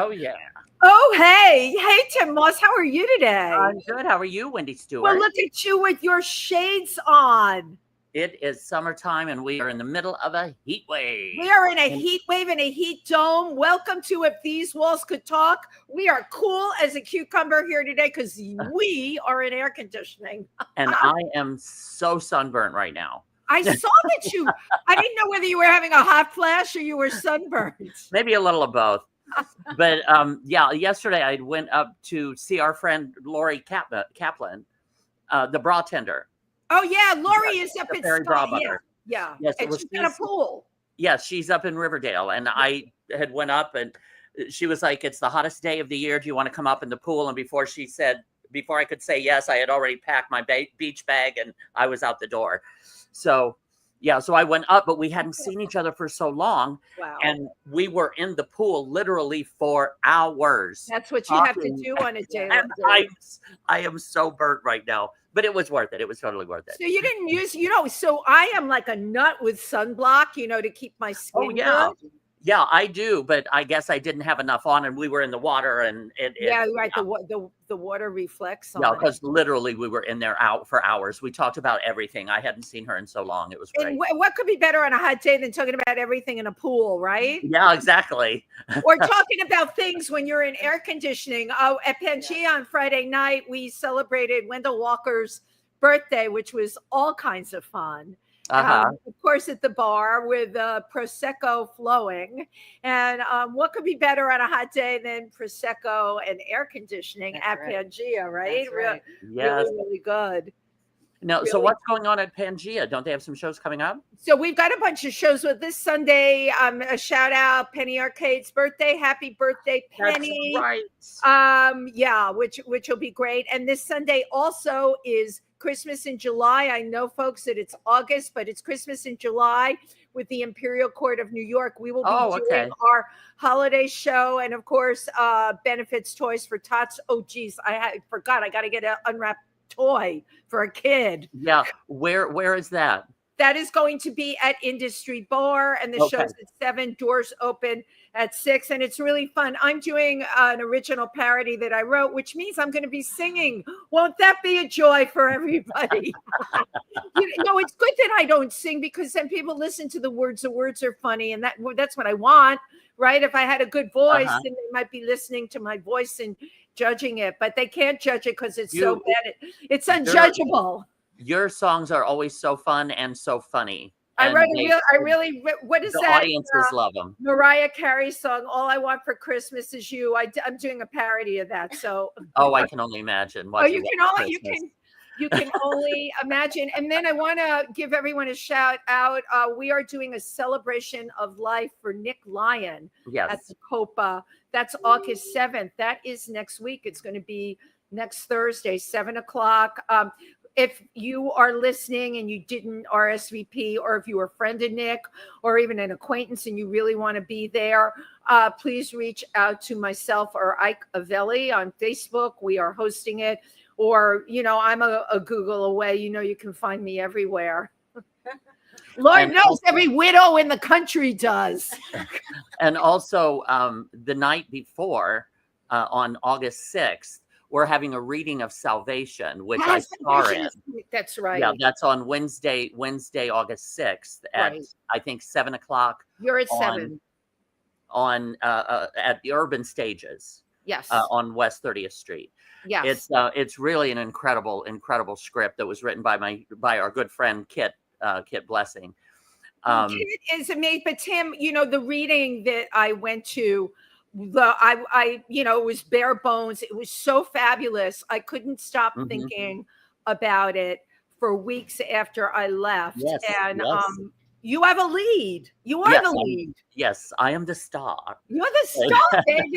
Oh, yeah. Oh, hey. Hey, Tym Moss. How are you today? I'm good. How are you, Wendy Stuart? Well, look at you with your shades on. It is summertime, and we are in the middle of a heat wave. We are in a heat wave and a heat dome. Welcome to If These Walls Could Talk. We are cool as a cucumber here today because we are in air conditioning. And I am so sunburnt right now. I saw that I didn't know whether you were having a hot flash or you were sunburned. Maybe a little of both. But yeah, yesterday I went up to see our friend Lori Kaplan, the bra tender. Oh yeah, Lori is up at Fairy Bra Butter. Yeah. Yes, and she's got a pool. Yes, she's up in Riverdale, and I had went up, and she was like, "It's the hottest day of the year. Do you want to come up in the pool?" And before I could say yes, I had already packed my beach bag, and I was out the door. So yeah, so I went up, but we hadn't seen each other for so long. Wow. And we were in the pool literally for hours. That's what you have to do on a day like this. I am so burnt right now, but it was worth it. It was totally worth it. So you didn't use, so I am like a nut with sunblock, to keep my skin good. Yeah, I do, but I guess I didn't have enough on, and we were in the water, and right. The water reflects on. Yeah, because literally we were in there out for hours. We talked about everything. I hadn't seen her in so long. It was great. And what could be better on a hot day than talking about everything in a pool, right? Yeah, exactly. Or talking about things when you're in air conditioning. Oh, at Pangea on Friday night, we celebrated Wendell Walker's birthday, which was all kinds of fun. Of course, at the bar with Prosecco flowing. And what could be better on a hot day than Prosecco and air conditioning at Pangea, right? That's right. Really, really good. No, so what's going on at Pangea? Don't they have some shows coming up? So we've got a bunch of shows with this Sunday. A shout out Penny Arcade's birthday. Happy birthday, Penny. That's right. Which will be great. And this Sunday also is Christmas in July. I know, folks, that it's August, but it's Christmas in July with the Imperial Court of New York. We will be doing our holiday show, and of course, benefits toys for tots. Oh, geez, I forgot. I got to get an unwrapped toy for a kid. Yeah, where is that? That is going to be at Industry Bar, and the show's at 7. Doors open at 6, and it's really fun. I'm doing an original parody that I wrote, which means I'm going to be singing. Won't that be a joy for everybody? It's good that I don't sing, because then people listen to the words. The words are funny, and that's what I want, right? If I had a good voice, then they might be listening to my voice and judging it, but they can't judge it because it's so bad. It's unjudgeable. Your songs are always so fun and so funny. What is that? The audiences love them. Mariah Carey song, All I Want for Christmas Is You. I'm doing a parody of that. So I can only imagine. You can only imagine. And then I want to give everyone a shout out. We are doing a celebration of life for Nick Lyon at the Copa. That's August 7th. That is next week. It's going to be next Thursday, 7:00. If you are listening and you didn't RSVP, or if you were a friend of Nick or even an acquaintance and you really want to be there, please reach out to myself or Ike Avelli on Facebook. We are hosting it. Or, I'm a Google away. You can find me everywhere. Lord knows every widow in the country does. And also the night before, on August 6th, we're having a reading of Salvation, which I star in. That's right. Yeah, that's on Wednesday, August 6th at, I think, 7:00. You're at 7. At the Urban Stages. Yes. On West 30th Street. Yes. It's really an incredible script that was written by our good friend Kit Blessing. Kit is amazing. But Tim, the reading that I went to, it was bare bones. It was so fabulous. I couldn't stop thinking about it for weeks after I left. Yes, and you have a lead. You are the lead. Yes, I am the star. You're the star, baby.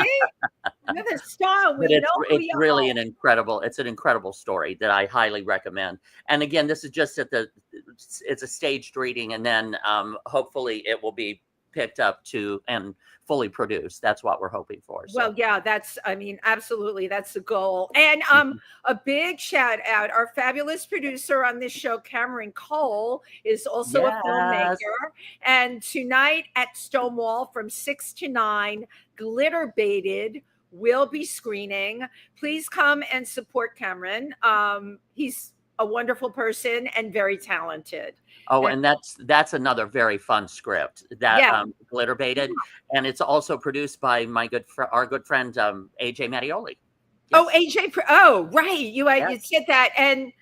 You're the star. It's really an incredible story that I highly recommend. And again, this is just it's a staged reading, and then hopefully it will be picked up and fully produced. That's what we're hoping for. So. Well, yeah, absolutely. That's the goal. And a big shout out, our fabulous producer on this show, Cameron Cole, is also a filmmaker. And tonight at Stonewall from 6 to 9, Glitter Baited will be screening. Please come and support Cameron. He's a wonderful person and very talented. Oh, and that's another very fun script, that Glitter Baited, and it's also produced by our good friend AJ Mattioli. Yes. Oh, AJ! Oh, right. You said that, and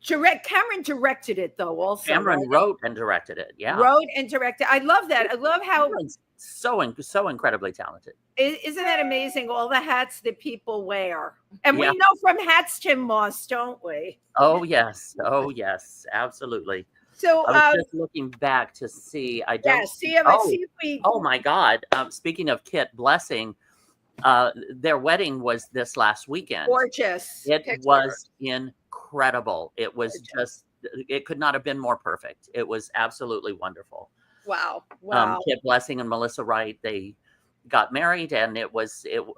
Cameron directed it though. Also, Cameron wrote and directed it. Yeah, wrote and directed. I love that. I love how Cameron's so incredibly talented. Isn't that amazing? All the hats that people wear, and we know from hats Tym Moss, don't we? Oh yes, absolutely. So I was just looking back to see. I don't see if we. Oh my God! Speaking of Kit Blessing, their wedding was this last weekend. Gorgeous. It was incredible. It was it could not have been more perfect. It was absolutely wonderful. Wow. Kit Blessing and Melissa Wright, they got married, and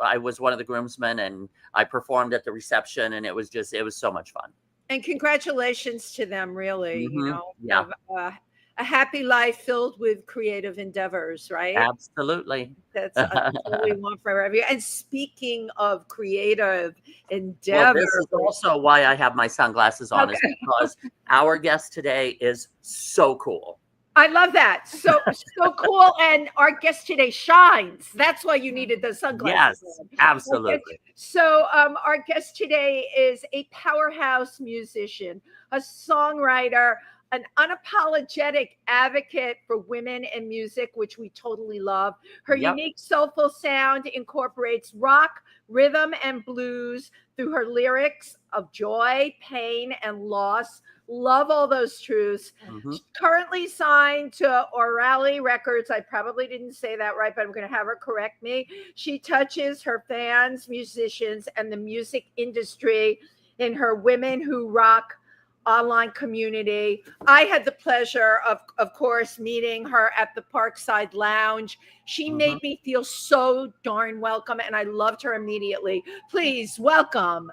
I was one of the groomsmen, and I performed at the reception, and it was so much fun. And congratulations to them, really. Mm-hmm. A happy life filled with creative endeavors, right? Absolutely. That's what we want for everyone. And speaking of creative endeavors, this is also why I have my sunglasses on, is because our guest today is so cool. I love that. So cool. And our guest today shines. That's why you needed the sunglasses. Yes, absolutely. Okay. So our guest today is a powerhouse musician, a songwriter, an unapologetic advocate for women in music, which we totally love. Her unique soulful sound incorporates rock, rhythm, and blues through her lyrics of joy, pain, and loss. Love all those truths. Mm-hmm. She's currently signed to Orally Records. I probably didn't say that right, but I'm going to have her correct me. She touches her fans, musicians, and the music industry in her Women Who Rock online community. I had the pleasure of course, meeting her at the Parkside Lounge. She made me feel so darn welcome, and I loved her immediately. Please welcome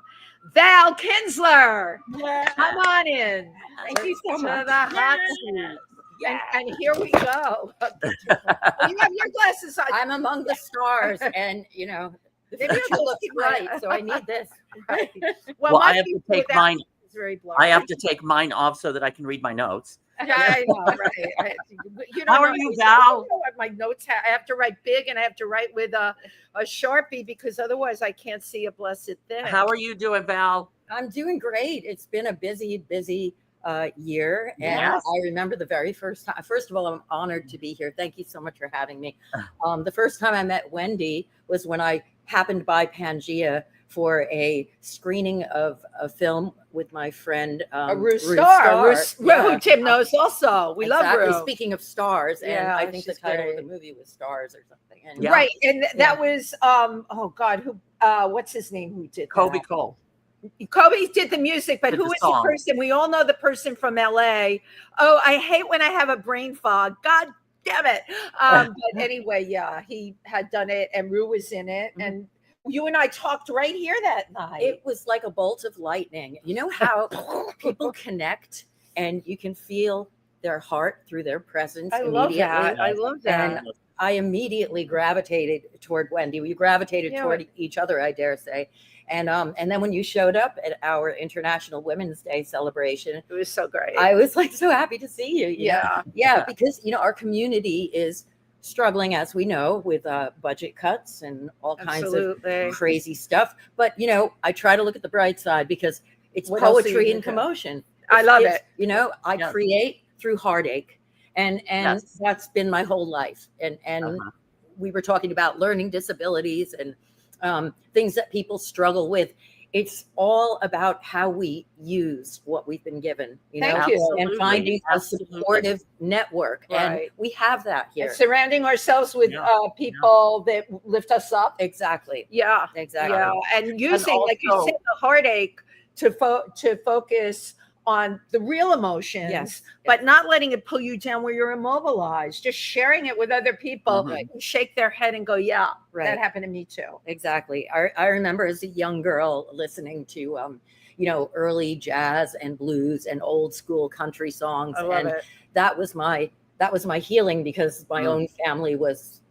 Val Kinzler. Yeah. Come on in. Thank you so much. The hot seat. Yeah. And here we go. You have your glasses on. I'm among the stars, and the future looks bright, so I need this. Right. Well, I have to take mine. Very I have to take mine off so that I can read my notes. Yeah, I know, right? How are you, Val? My notes. I have to write big, and I have to write with a Sharpie, because otherwise I can't see a blessed thing. How are you doing, Val? I'm doing great. It's been a busy year, and I remember the very first time. First of all, I'm honored to be here. Thank you so much for having me. The first time I met Wendy was when I happened by Pangea for a screening of a film with my friend Ruth Starr, who Tim knows also. We love Ruth. Speaking of stars, and I think the title of the movie was Stars or something. And right, and that was what's his name who did Kobe that? Cole. Kobe did the music, but who is the person? We all know the person from LA. Oh, I hate when I have a brain fog. God damn it. But anyway, he had done it, and Rue was in it, and you and I talked right here that night. It was like a bolt of lightning. You know how people connect, and you can feel their heart through their presence. I love that. And I immediately gravitated toward Wendy. We gravitated toward each other, I dare say. And then when you showed up at our International Women's Day celebration, it was so great. I was like so happy to see you. You know? Because our community is struggling, as we know, with budget cuts and all kinds of crazy stuff. But I try to look at the bright side, because it's poetry in commotion. I love it. I create through heartache, and that's been my whole life. And we were talking about learning disabilities and things that people struggle with. It's all about how we use what we've been given, Thank you. And finding a supportive network. Right. And we have that here. And surrounding ourselves with people that lift us up. Exactly. Yeah. Exactly. Yeah. And using, like you said, the heartache to focus on the real emotions, Yes. but not letting it pull you down where you're immobilized, just sharing it with other people who shake their head and go, yeah, that happened to me too. Exactly. I remember as a young girl listening to, early jazz and blues and old school country songs. I love it. That was my healing, because my own family was,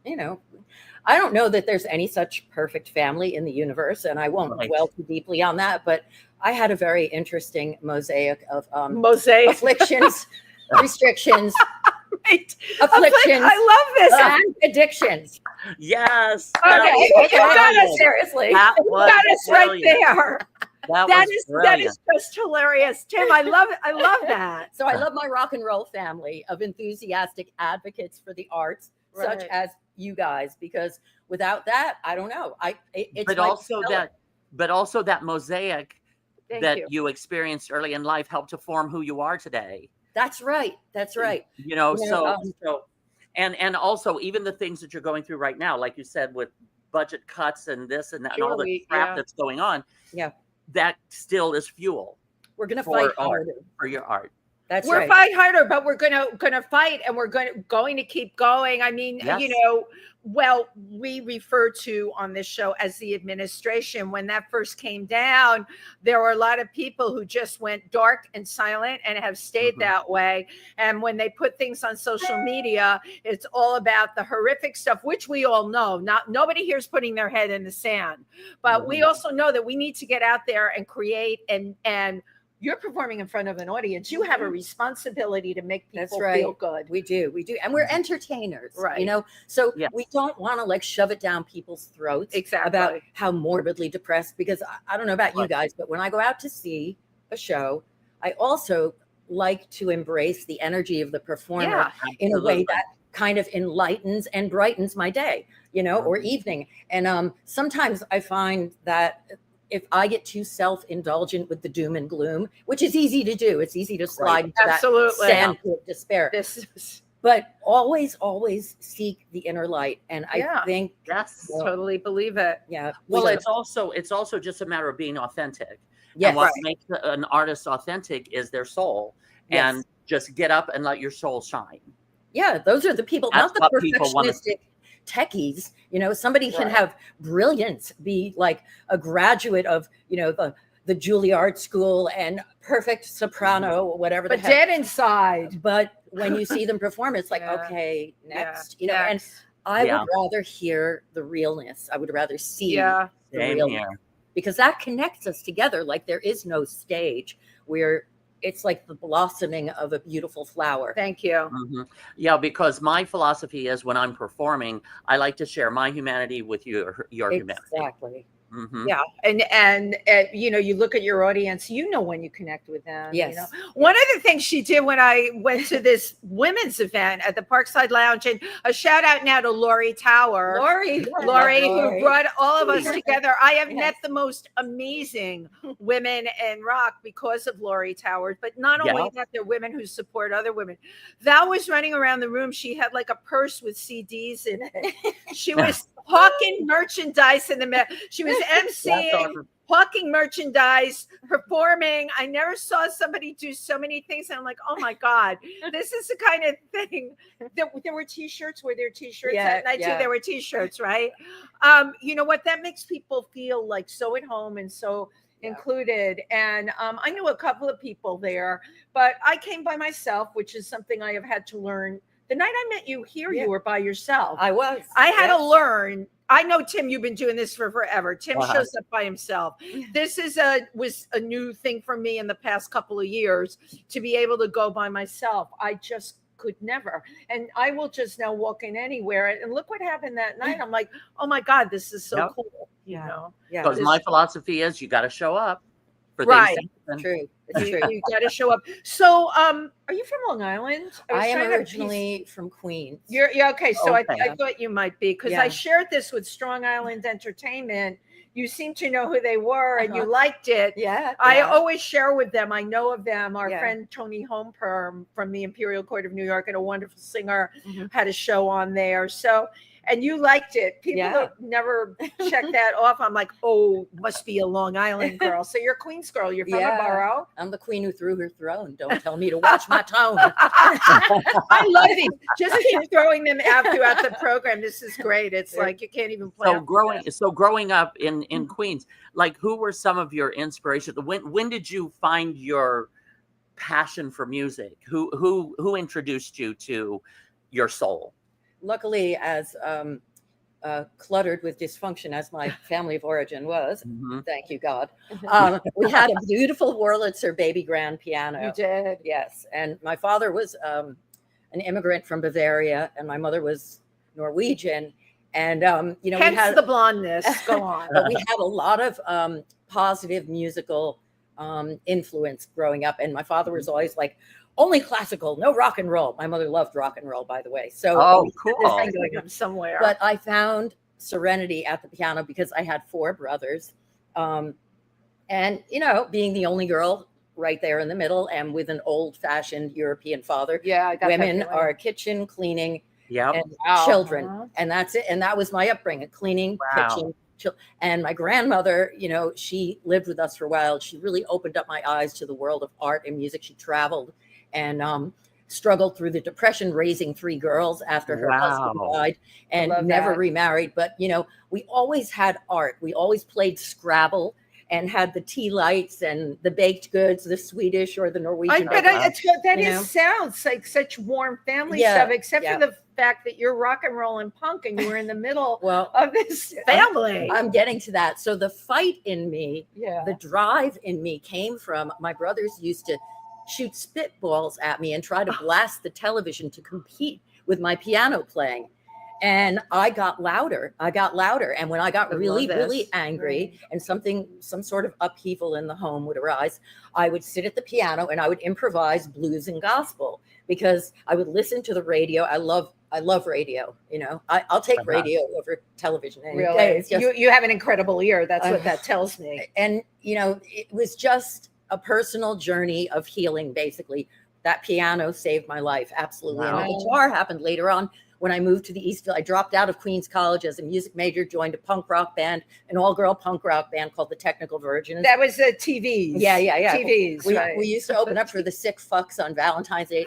I don't know that there's any such perfect family in the universe, and I won't dwell too deeply on that, but I had a very interesting mosaic of afflictions, restrictions, afflictions. I love this. And addictions. Yes. Okay, you got us. Seriously. You got us right there. That is just hilarious, Tim. I love it. I love that. So I love my rock and roll family of enthusiastic advocates for the arts, such as you guys, because without that, I don't know. But also that mosaic you experienced early in life helped to form who you are today. That's right. And also even the things that you're going through right now, like you said, with budget cuts and this and that and all the crap that's going on. Yeah. That still is fuel. We're going to fight harder for your art. We're fight harder, but we're gonna fight, and we're going to keep going. I mean, we refer to on this show as the administration. When that first came down, there were a lot of people who just went dark and silent and have stayed that way. And when they put things on social media, it's all about the horrific stuff, which we all know. Nobody here's putting their head in the sand, but we also know that we need to get out there and create and you're performing in front of an audience. You have a responsibility to make people feel good. We do. And we're entertainers, right? So we don't want to shove it down people's throats about how morbidly depressed, because I don't know about you guys, but when I go out to see a show, I also like to embrace the energy of the performer in a way that kind of enlightens and brightens my day, or evening. And sometimes I find that if I get too self-indulgent with the doom and gloom, which is easy to do, it's easy to slide into that sandpit of despair. But always seek the inner light. And I think totally believe it. Yeah. Well, it's also just a matter of being authentic. Yes. And what makes an artist authentic is their soul. And just get up and let your soul shine. Yeah, those are the people, not the perfectionistic techies. Somebody can have brilliance, be like a graduate of the Juilliard school and perfect soprano, whatever, but dead inside. But when you see them perform, it's like, okay, next. And I would rather hear the realness. I would rather see the realness, because that connects us together. Like there is no stage where it's like the blossoming of a beautiful flower. Thank you. Yeah, because my philosophy is when I'm performing, I like to share my humanity with your humanity. Exactly. Yeah. And you look at your audience, when you connect with them. Yes. One of the things she did when I went to this women's event at the Parkside Lounge, and a shout out now to Lori Tower. Lori, who brought all of us together. I have met the most amazing women in rock because of Lori Tower, but not only that, they're women who support other women. Val was running around the room. She had like a purse with CDs in it. She was hawking merchandise in the middle. She was emceeing, hawking merchandise, performing. I never saw somebody do so many things. And I'm like, oh my God, this is the kind of thing that there were t-shirts. Were there t-shirts that night too? There were t-shirts, right? You know what? That makes people feel like so at home and so included. And I knew a couple of people there, but I came by myself, which is something I have had to learn. The night I met you here, you were by yourself. I was. I had to learn. I know, Tim, you've been doing this for forever. Tim shows up by himself. This was a new thing for me in the past couple of years, to be able to go by myself. I just could never. And I will just now walk in anywhere. And look what happened that night. I'm like, oh my God, this is so cool. Because my philosophy is you got to show up for things. True. You got to show up. So, are you from Long Island? I am originally from Queens. You're okay. So I thought you might be, because I shared this with Strong Island Entertainment. You seem to know who they were, and you liked it. I always share with them. I know of them. Our friend Tony Homeperm from the Imperial Court of New York, and a wonderful singer, had a show on there. So and you liked it. People Yeah. that never check that off. I'm like, oh, must be a Long Island girl. So you're a Queens girl. You're from Yeah. a borough. I'm the queen who threw her throne. Don't tell me to watch my tone. I love these. Just keep throwing them out throughout the program. This is great. It's like you can't even play. So growing up in Queens, like who were some of your inspirations? When did you find your passion for music? Who introduced you to your soul? Luckily, as cluttered with dysfunction as my family of origin was, thank you God, we had a beautiful Wurlitzer baby grand piano. You did? Yes. And my father was an immigrant from Bavaria, and my mother was Norwegian. And hence we had the blondness. Go on. But we had a lot of positive musical influence growing up, and my father was always like, only classical, no rock and roll. My mother loved rock and roll, by the way. So cool. Going somewhere. But I found serenity at the piano because I had 4 brothers, and being the only girl right there in the middle, and with an old-fashioned European father. Yeah, I got women that are kitchen cleaning. Yep. And children, and that's it. And that was my upbringing: cleaning, kitchen. And my grandmother, she lived with us for a while. She really opened up my eyes to the world of art and music. She traveled and struggled through the Depression, raising 3 girls after her husband died, and never remarried. But, we always had art. We always played Scrabble and had the tea lights and the baked goods, the Swedish or the Norwegian. Sounds like such warm family stuff, except for the fact that you're rock and roll and punk and you were in the middle of this family. I'm getting to that. So the fight in me, the drive in me came from my brothers used to shoot spitballs at me and try to blast the television to compete with my piano playing. And I got louder. And when I got really angry and some sort of upheaval in the home would arise, I would sit at the piano and I would improvise blues and gospel because I would listen to the radio. I love radio. I'll take radio over television any day. It's just, you have an incredible ear. That's what that tells me. And, it was just a personal journey of healing, basically. That piano saved my life. Absolutely. Wow. And the guitar happened later on. When I moved to the East, I dropped out of Queens College as a music major, joined a punk rock band, an all-girl punk rock band called the Technical Virgins. That was the TVs. Yeah. TVs. We used to open up for the Sick Fucks on Valentine's Day.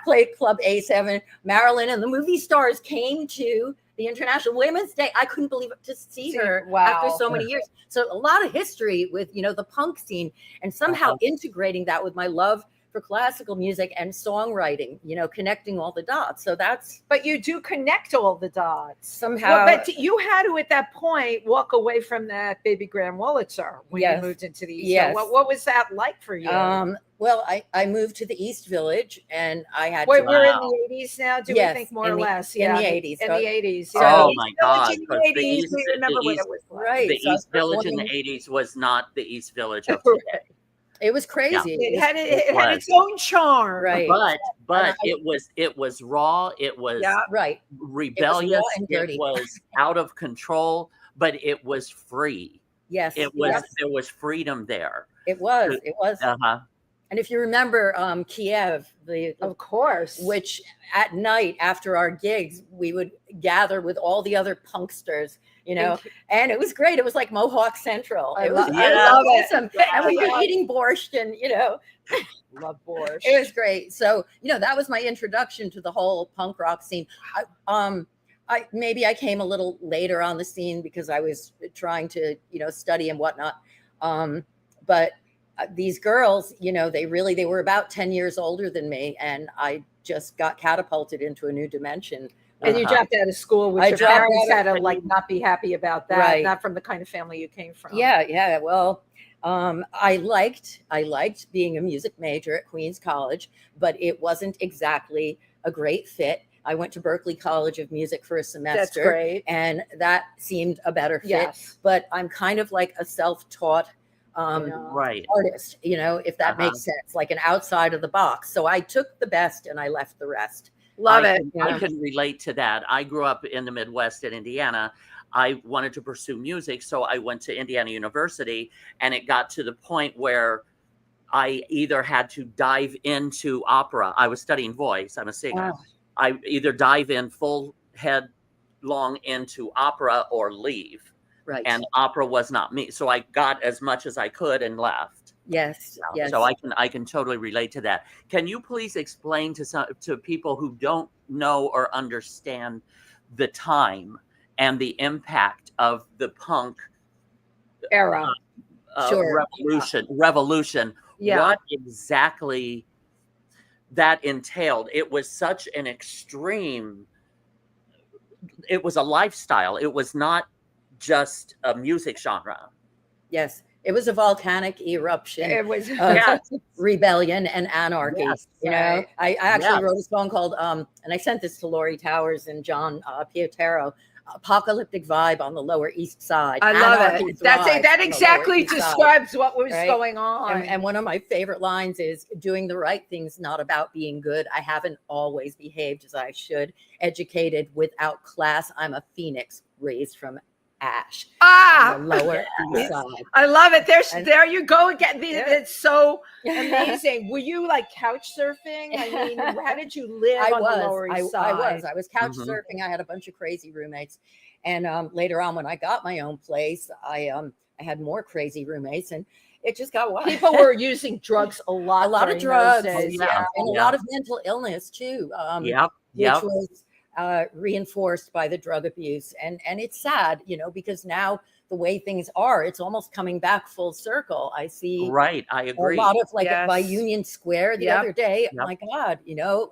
Played Club A7. Marilyn and the movie stars came to the International Women's Day. I couldn't believe it to see her after so many years. So a lot of history with, the punk scene, and somehow integrating that with my love for classical music and songwriting, connecting all the dots. So but you do connect all the dots somehow. But you had to, at that point, walk away from that baby grand Wurlitzer when you moved into the East. Yes. So what was that like for you? Well, I moved to the East Village, and I had we're in the 80s now. Do we think more or less? In the 80s. In the 80s. Oh my God! In the 80s, we remember what it was like. Right. The East Village in the 80s was not the East Village of today. It was crazy. It had its own charm, right? But it was raw. It was rebellious. It was out of control, but it was free. Yes, it was. There was freedom there. It was. And if you remember Kiev, of course, which at night after our gigs, we would gather with all the other punksters, and it was great. It was like Mohawk Central. I love awesome. And we were eating borscht and, love borscht. It was great. So, that was my introduction to the whole punk rock scene. I came a little later on the scene because I was trying to, study and whatnot. But these girls, they were about 10 years older than me, and I just got catapulted into a new dimension. And you dropped out of school, which your parents had to not be happy about that, not from the kind of family you came from. Yeah. Well, I liked being a music major at Queens College, but it wasn't exactly a great fit. I went to Berklee College of Music for a semester. That's great. And that seemed a better fit. Yes. But I'm kind of like a self-taught artist, if that makes sense, like an outside of the box. So I took the best and I left the rest. Love it. I can relate to that. I grew up in the Midwest in Indiana. I wanted to pursue music, so I went to Indiana University, and it got to the point where I either had to dive into opera. I was studying voice. I'm a singer. I either dive in full head long into opera or leave. Right. And opera was not me. So I got as much as I could and left. Yes. Yes. So I can totally relate to that. Can you please explain to people who don't know or understand the time and the impact of the punk era Sure. revolution, Yeah. what exactly that entailed? It was such an extreme, it was a lifestyle. It was not just a music genre. Yes. It was a volcanic eruption It was of rebellion and anarchy. Yes, you know, I actually wrote a song called, and I sent this to Lori Towers and John Piotero, Apocalyptic Vibe on the Lower East Side. I love it. That exactly describes what was going on. And one of my favorite lines is, doing the right thing's not about being good. I haven't always behaved as I should. Educated without class. I'm a phoenix raised from ash. On the Lower East Side. I love it. There you go again. It's so amazing. Were you like couch surfing? I mean, how did you live on the Lower East Side? I was couch surfing. I had a bunch of crazy roommates, and later on, when I got my own place, I had more crazy roommates, and it just got wild. People were using drugs a lot of drugs, and a lot of mental illness too. Which was reinforced by the drug abuse, and it's sad, you know, because now the way things are, it's almost coming back full circle. I see, right? I agree. A lot of by Union Square the other day. My God, you know,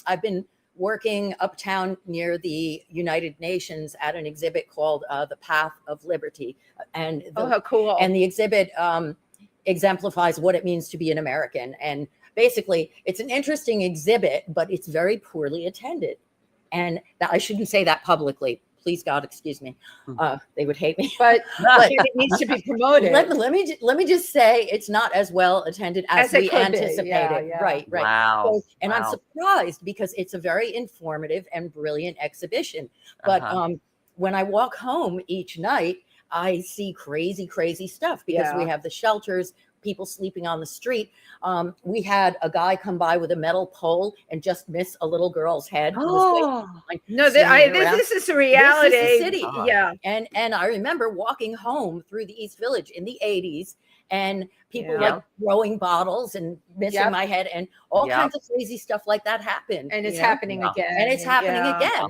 I've been working uptown near the United Nations at an exhibit called "The Path of Liberty," and how cool! And the exhibit exemplifies what it means to be an American. And basically, it's an interesting exhibit, but it's very poorly attended. And I shouldn't say that publicly. Please, God, excuse me. They would hate me. But it needs to be promoted. Let me just say it's not as well attended as we anticipated. Right. Wow. And I'm surprised because it's a very informative and brilliant exhibition. But when I walk home each night, I see crazy stuff because we have the shelters, people sleeping on the street. We had a guy come by with a metal pole and just miss a little girl's head. This is a reality. This is the city. And I remember walking home through the East Village in the 80s, and people like throwing bottles and missing my head, and all kinds of crazy stuff like that happened. And it's happening again. And it's happening again.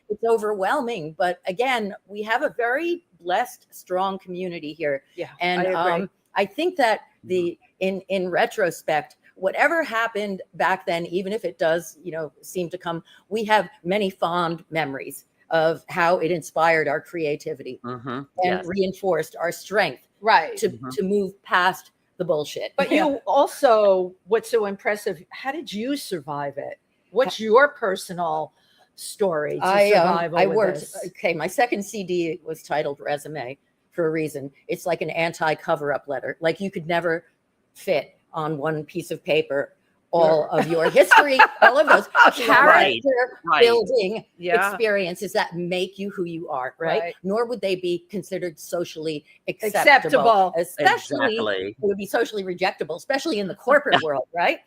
It's overwhelming. But again, we have a very blessed, strong community here. And I think that in retrospect, whatever happened back then, even if it does, you know, seem to come, we have many fond memories of how it inspired our creativity and reinforced our strength to move past the bullshit. But you also, what's so impressive, how did you survive it? What's your personal story to survive? I worked. Okay, my second CD was titled Resume for a reason. It's like an anti-cover-up letter. Like you could never fit on one piece of paper all of your history, all of those character building experiences that make you who you are, right? Nor would they be considered socially acceptable. Especially, it would be socially rejectable, especially in the corporate world, right?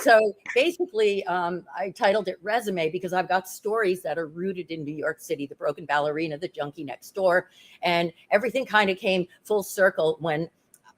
So basically, I titled it Resume because I've got stories that are rooted in New York City, the broken ballerina, the junkie next door, and everything kind of came full circle when,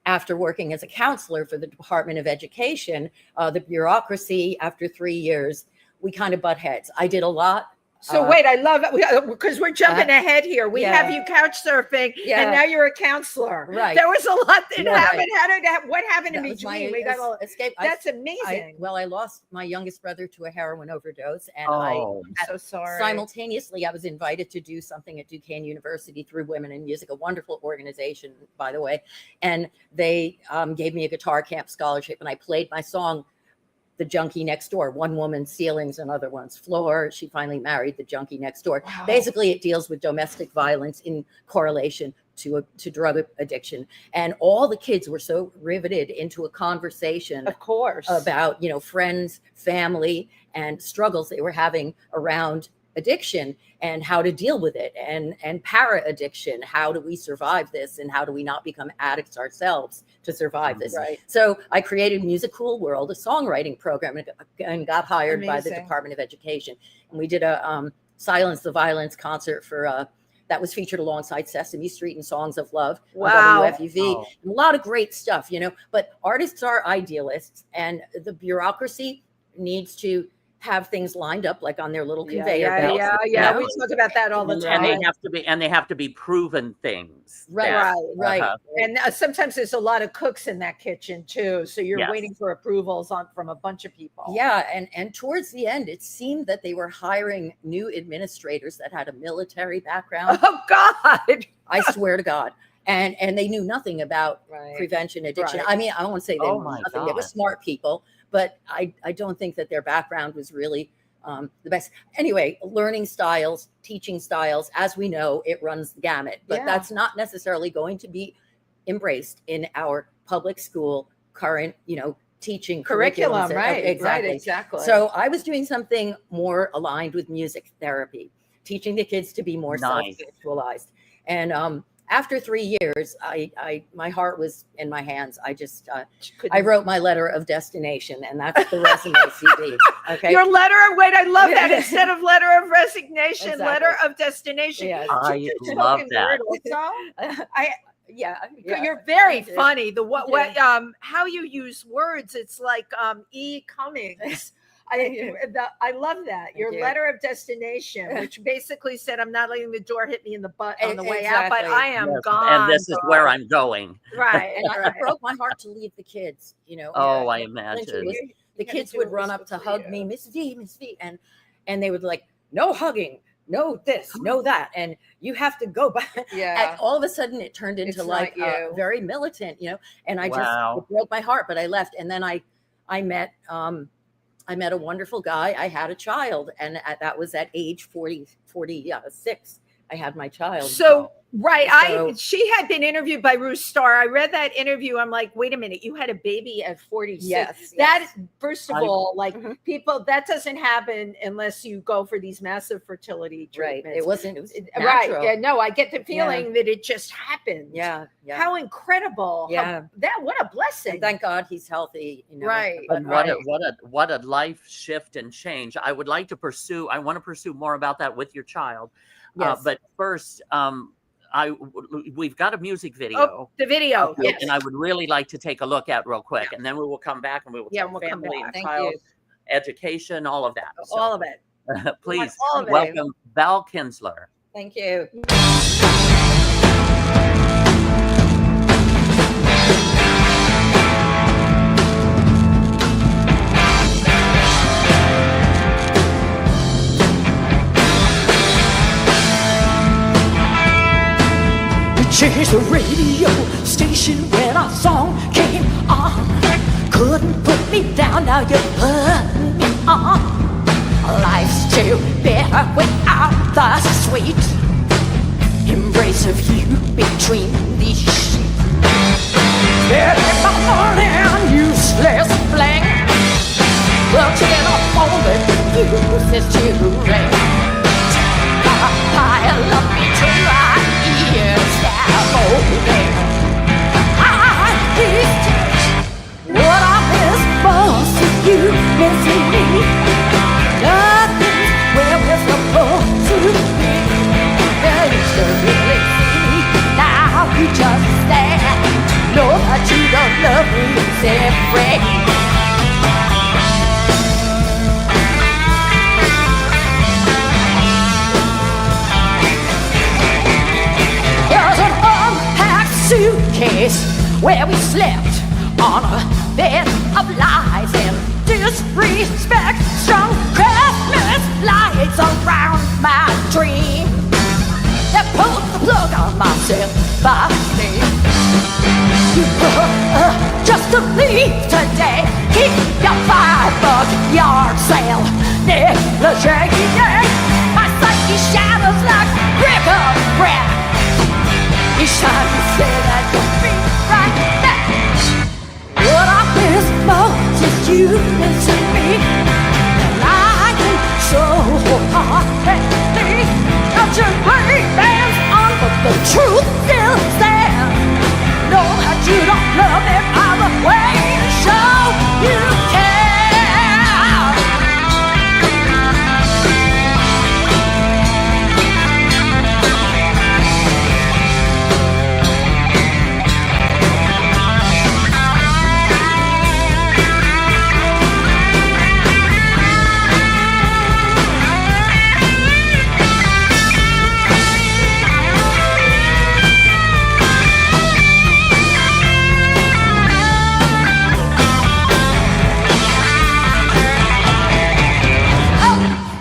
after working as a counselor for the Department of Education, the bureaucracy, after 3 years, we kind of butt heads. I did a lot. So wait, I love it because we're jumping ahead here. We have you couch surfing, and now you're a counselor. Right. There was a lot that happened. What happened in between? We got all escape. That's amazing. I lost my youngest brother to a heroin overdose, and I'm so sorry. Simultaneously, I was invited to do something at Duquesne University through Women in Music, a wonderful organization, by the way, and they gave me a guitar camp scholarship, and I played my song, The Junkie Next Door. One woman's ceilings, another one's floor. She finally married the junkie next door. Wow. Basically, it deals with domestic violence in correlation to drug addiction. And all the kids were so riveted into a conversation, of course, about, you know, friends, family, and struggles they were having around addiction and how to deal with it, and para addiction. How do we survive this, and how do we not become addicts ourselves to survive this? So I created Music Cool World, a songwriting program, and got hired by the Department of Education. And we did a Silence the Violence concert for that was featured alongside Sesame Street and Songs of Love on Wow. WFUV. Oh. A lot of great stuff, you know, but artists are idealists, and the bureaucracy needs to have things lined up like on their little conveyor belts. Yeah. We talk about that all the time. And they have to be proven things. Right. And sometimes there's a lot of cooks in that kitchen too, so you're Yes. waiting for approvals from a bunch of people. Yeah, and towards the end, it seemed that they were hiring new administrators that had a military background. Oh God! I swear to God. And they knew nothing about prevention, addiction. Right. I mean, I won't say they knew my nothing. They were God. smart people, but I don't think that their background was really the best. Anyway, learning styles, teaching styles, as we know, it runs the gamut, but that's not necessarily going to be embraced in our public school current, you know, teaching Curriculum, curriculums. right? Exactly. Right, exactly. So I was doing something more aligned with music therapy, teaching the kids to be more Nice. self-actualized. And after 3 years, my heart was in my hands. I wrote my letter of destination, and that's the resume CD. Okay. Your letter of I love that. Instead of letter of resignation, Exactly. letter of destination. Yes. I love that. You're very funny. How you use words. It's like E. Cummings. I love that. Your letter of destination, which basically said, I'm not letting the door hit me in the butt on the way out, but I am gone. And this is where I'm going. Right. And I broke my heart to leave the kids, you know. Oh, I imagine. The kids would run up to hug me, Miss V, and they would like, no hugging, no this, no that, and you have to go back. Yeah. And all of a sudden, it turned into like very militant, you know. And I it broke my heart, but I left, and then I met a wonderful guy. I had a child, and that was at age 46. I had my child. She had been interviewed by Ruth Starr. I read that interview. I'm like, wait a minute, you had a baby at 46. Yes. That first of all, like people, that doesn't happen unless you go for these massive fertility treatments. Right. It was natural. Right. Yeah. No, I get the feeling that it just happened. Yeah. How incredible. Yeah. What a blessing. And thank God he's healthy. You know? Right. But what a life shift and change. I want to pursue more about that with your child. Yes. But first, we've got a music video. Oh, the video. Yes. And I would really like to take a look at real quick, and then we will come back and we will talk family and child education, all of that. So, all of it. Please all of it. welcome Val Kinzler. Thank you. Changed the radio station when our song came on. Couldn't put me down, now you put me on. Life's still better without the sweet embrace of you between these sheets. Early morning, useless blank. Well, in a moment, uses to ring. I love me to right ears that holding. I miss what I miss most is you missing me. Nothing's where we're supposed to be. Well, you should really see. Now you just stand. Know that you don't love me, separate. Suitcase where we slept on a bed of lies and disrespect. Strong Christmas lights around my dream that pulled the plug on my self-esteem. Just to leave today, keep your $5 yard sale negligent. My psyche shadows like brick of bread. Each time you say that you'll be right back. What I miss most is you missing me. And I can so hardly got your great bands on, but the truth still stands. Know that you don't love me by the way to show you care.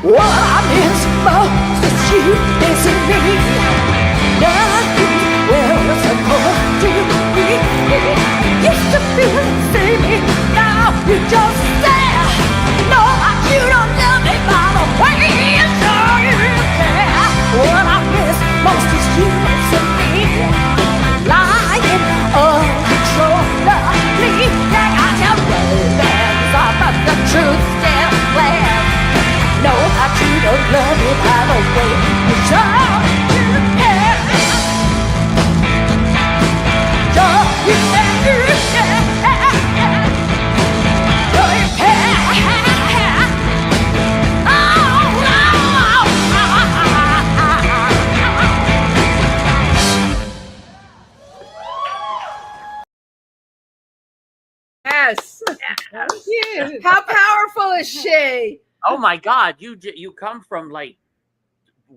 What I miss most is you missing me. Nothing was supposed to be. Used to feel and see me, now you just stare. No, you don't love me by the way you show you care. What I miss most is you missing me. Lying uncontrollably. Yeah, I tell romance, but the truth still lasts. Know that you don't love me by the way you show you care. Show you care. Show you care. Oh, no. Yes. Thank you. How powerful is she? Oh my God, you come from like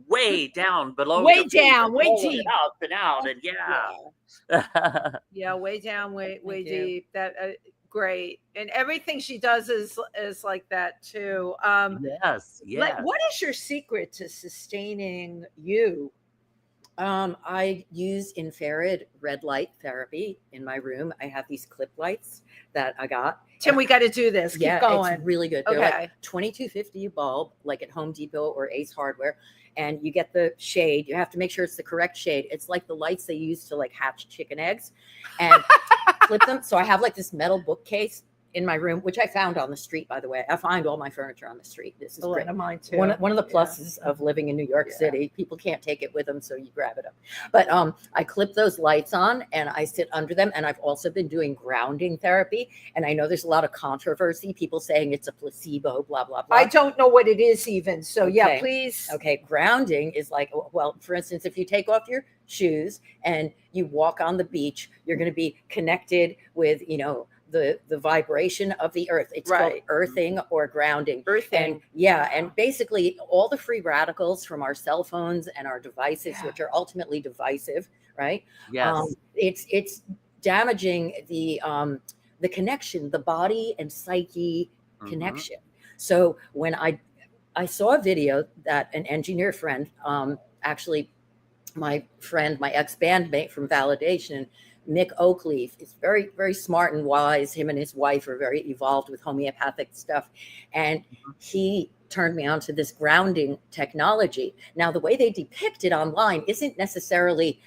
way down below. Way your feet down, and way rolling deep. it up and out, and yeah. Yeah, way down, way Thank you. deep. That great, and everything she does is like that too. Yes, yes. What is your secret to sustaining you? I use infrared red light therapy in my room. I have these clip lights that I got. Tim, we got to do this. Keep going. It's really good. They're Okay. like $22.50 a bulb, like at Home Depot or Ace Hardware. And you get the shade. You have to make sure it's the correct shade. It's like the lights they use to like hatch chicken eggs and flip them. So I have like this metal bookcase in my room, which I found on the street, by the way. I find all my furniture on the street. This is great. Of mine too. One of the pluses of living in New York City. People can't take it with them, so you grab it up. But I clip those lights on and I sit under them. And I've also been doing grounding therapy. And I know there's a lot of controversy, people saying it's a placebo, blah, blah, blah. I don't know what it is even. So yeah, Okay. please. Okay, grounding is like, well, for instance, if you take off your shoes and you walk on the beach, you're going to be connected with, the vibration of the earth. It's called Right. earthing or grounding. Earthing. And basically all the free radicals from our cell phones and our devices, which are ultimately divisive, right? Yes. It's damaging the connection, the body and psyche connection. So when I saw a video that an engineer friend, actually my friend, my ex-bandmate from Validation, Mick Oakleaf, is very, very smart and wise. Him and his wife are very evolved with homeopathic stuff. And he turned me on to this grounding technology. Now, the way they depict it online isn't necessarily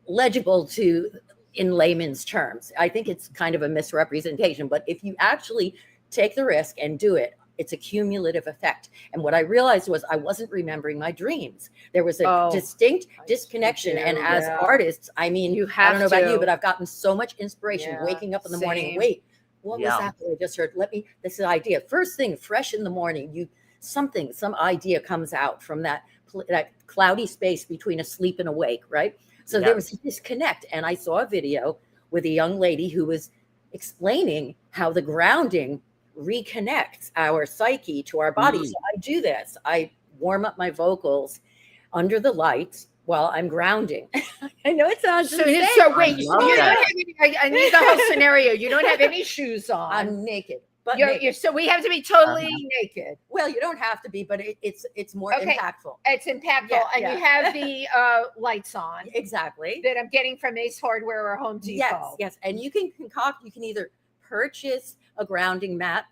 legible to in layman's terms. I think it's kind of a misrepresentation. But if you actually take the risk and do it, it's a cumulative effect. And what I realized was I wasn't remembering my dreams. There was a distinct disconnection. And as artists, I mean, I don't know about you, but I've gotten so much inspiration waking up in the morning. And wait, what was that I just heard? This is an idea. First thing, fresh in the morning, some idea comes out from that cloudy space between asleep and awake, right? So there was a disconnect. And I saw a video with a young lady who was explaining how the grounding reconnects our psyche to our body. So I do this. I warm up my vocals under the lights while I'm grounding. I know it sounds so wait, I need the whole scenario. You don't have any shoes on. I'm naked. But so we have to be totally naked. Well, you don't have to be, but it's more impactful. It's impactful. And you have the lights on. Exactly. That I'm getting from Ace Hardware or Home Depot. Yes. And you can either purchase a grounding mat,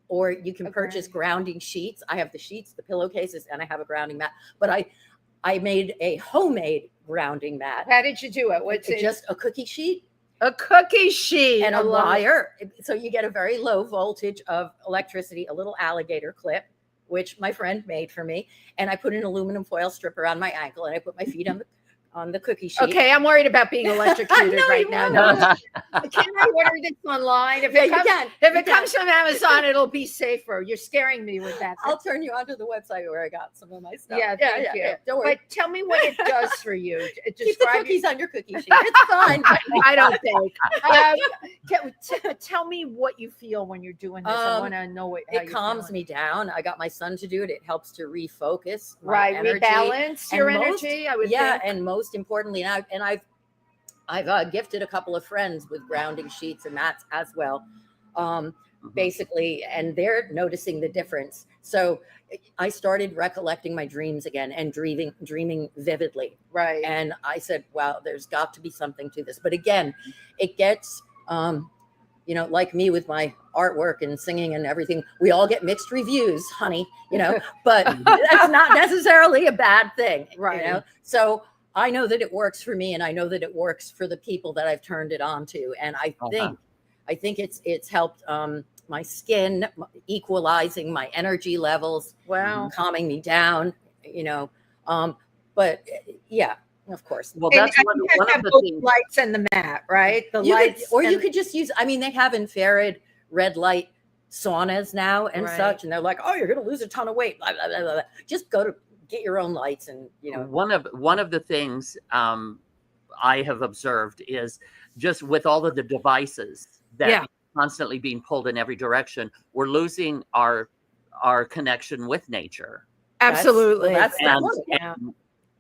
or you can purchase grounding sheets. I have the sheets, the pillowcases, and I have a grounding mat. But I made a homemade grounding mat. How did you do it? What's it? Just a cookie sheet. A cookie sheet. And a wire. So you get a very low voltage of electricity, a little alligator clip, which my friend made for me. And I put an aluminum foil strip around my ankle, and I put my feet on the cookie sheet. Okay, I'm worried about being electrocuted right now. Can I order this online? If it comes from Amazon, it'll be safer. You're scaring me with that. I'll turn you onto the website where I got some of my stuff. Yeah, thank you. Don't worry. But tell me what it does for you. Keep the cookies on your cookie sheet. It's fine. I don't think. Tell me what you feel when you're doing this. I want to know it calms me down. I got my son to do it. It helps to refocus. Rebalance your energy. I would think. And most importantly, I've gifted a couple of friends with grounding sheets and mats as well. basically, and they're noticing the difference. So I started recollecting my dreams again and dreaming vividly. Right. And I said, wow, there's got to be something to this. But again, it gets, like me with my artwork and singing and everything, we all get mixed reviews, honey, but that's not necessarily a bad thing. Right. So I know that it works for me, and I know that it works for the people that I've turned it on to. And I think it's helped my skin, equalizing my energy levels, calming me down, but yeah, of course. Well, that's one of the things. Lights and the mat, right? You could just use, they have infrared red light saunas now and such, and they're like, oh, you're going to lose a ton of weight. Blah, blah, blah, blah. Just go to get your own lights. And, one of the things I have observed is just with all of the devices that constantly being pulled in every direction, we're losing our connection with nature. Absolutely.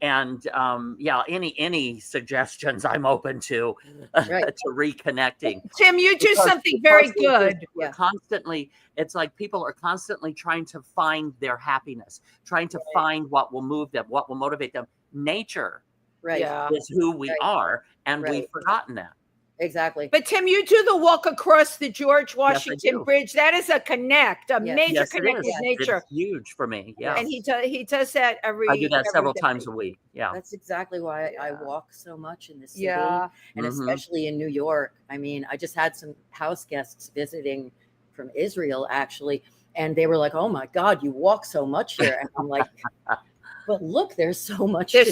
Any suggestions I'm open to reconnecting. Tim, you do something very good. Constantly, it's like people are constantly trying to find their happiness, trying to find what will move them, what will motivate them. Nature is who we are, and we've forgotten that. Exactly. But Tim, you do the walk across the George Washington Bridge. That is a major connect with nature. It's huge for me. Yeah. And he does that I do that several times a week. Yeah. That's exactly why I walk so much in the city. Yeah. And especially in New York. I just had some house guests visiting from Israel, actually. And they were like, oh my God, you walk so much here. And I'm like, but look, there's so much to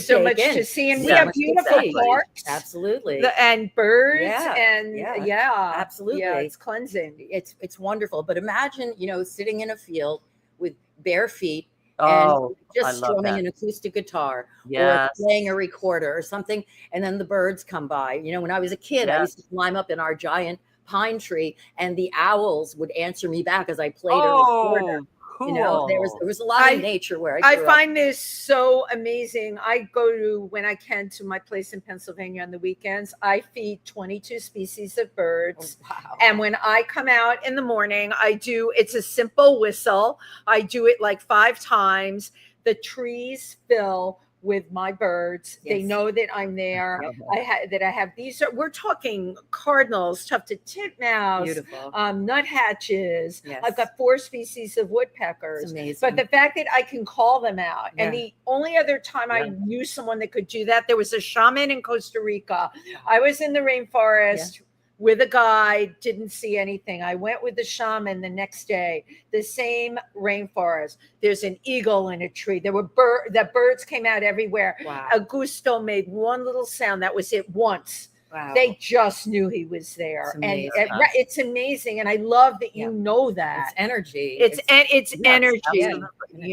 see, and we have beautiful parks. Absolutely. And birds absolutely. Yeah, it's cleansing. It's wonderful. But imagine, sitting in a field with bare feet and just strumming an acoustic guitar or playing a recorder or something, and then the birds come by. When I was a kid, I used to climb up in our giant pine tree, and the owls would answer me back as I played a recorder. Cool. There was a lot of nature where I grew find this so amazing. I go to, when I can, to my place in Pennsylvania on the weekends. I feed 22 species of birds. Oh, wow. And when I come out in the morning, it's a simple whistle. I do it like 5 times. The trees fill with my birds. They know that I'm there. I have these. We're talking cardinals, tufted titmouse, beautiful, nuthatches. I've got 4 species of woodpeckers. It's amazing. But the fact that I can call them out, and the only other time I knew someone that could do that, there was a shaman in Costa Rica. I was in the rainforest with a guide, didn't see anything. I went with the shaman the next day, the same rainforest. There's an eagle in a tree. There were birds came out everywhere. Wow. A gusto made one little sound. That was it once. Wow. They just knew he was there. It's It's amazing. And I love that you know that. It's energy. It's energy.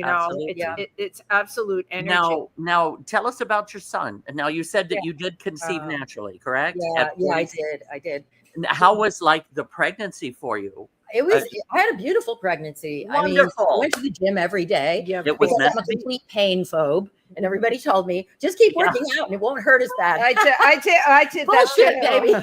Absolutely. It's absolute energy. Now tell us about your son. Now you said that you did conceive naturally, correct? I did. How was the pregnancy for you? It was. I had a beautiful pregnancy. Wonderful. I went to the gym every day. Yeah, it was I'm a complete pain phobe, and everybody told me just keep working out, and it won't hurt as bad. I did bullshit, that, baby.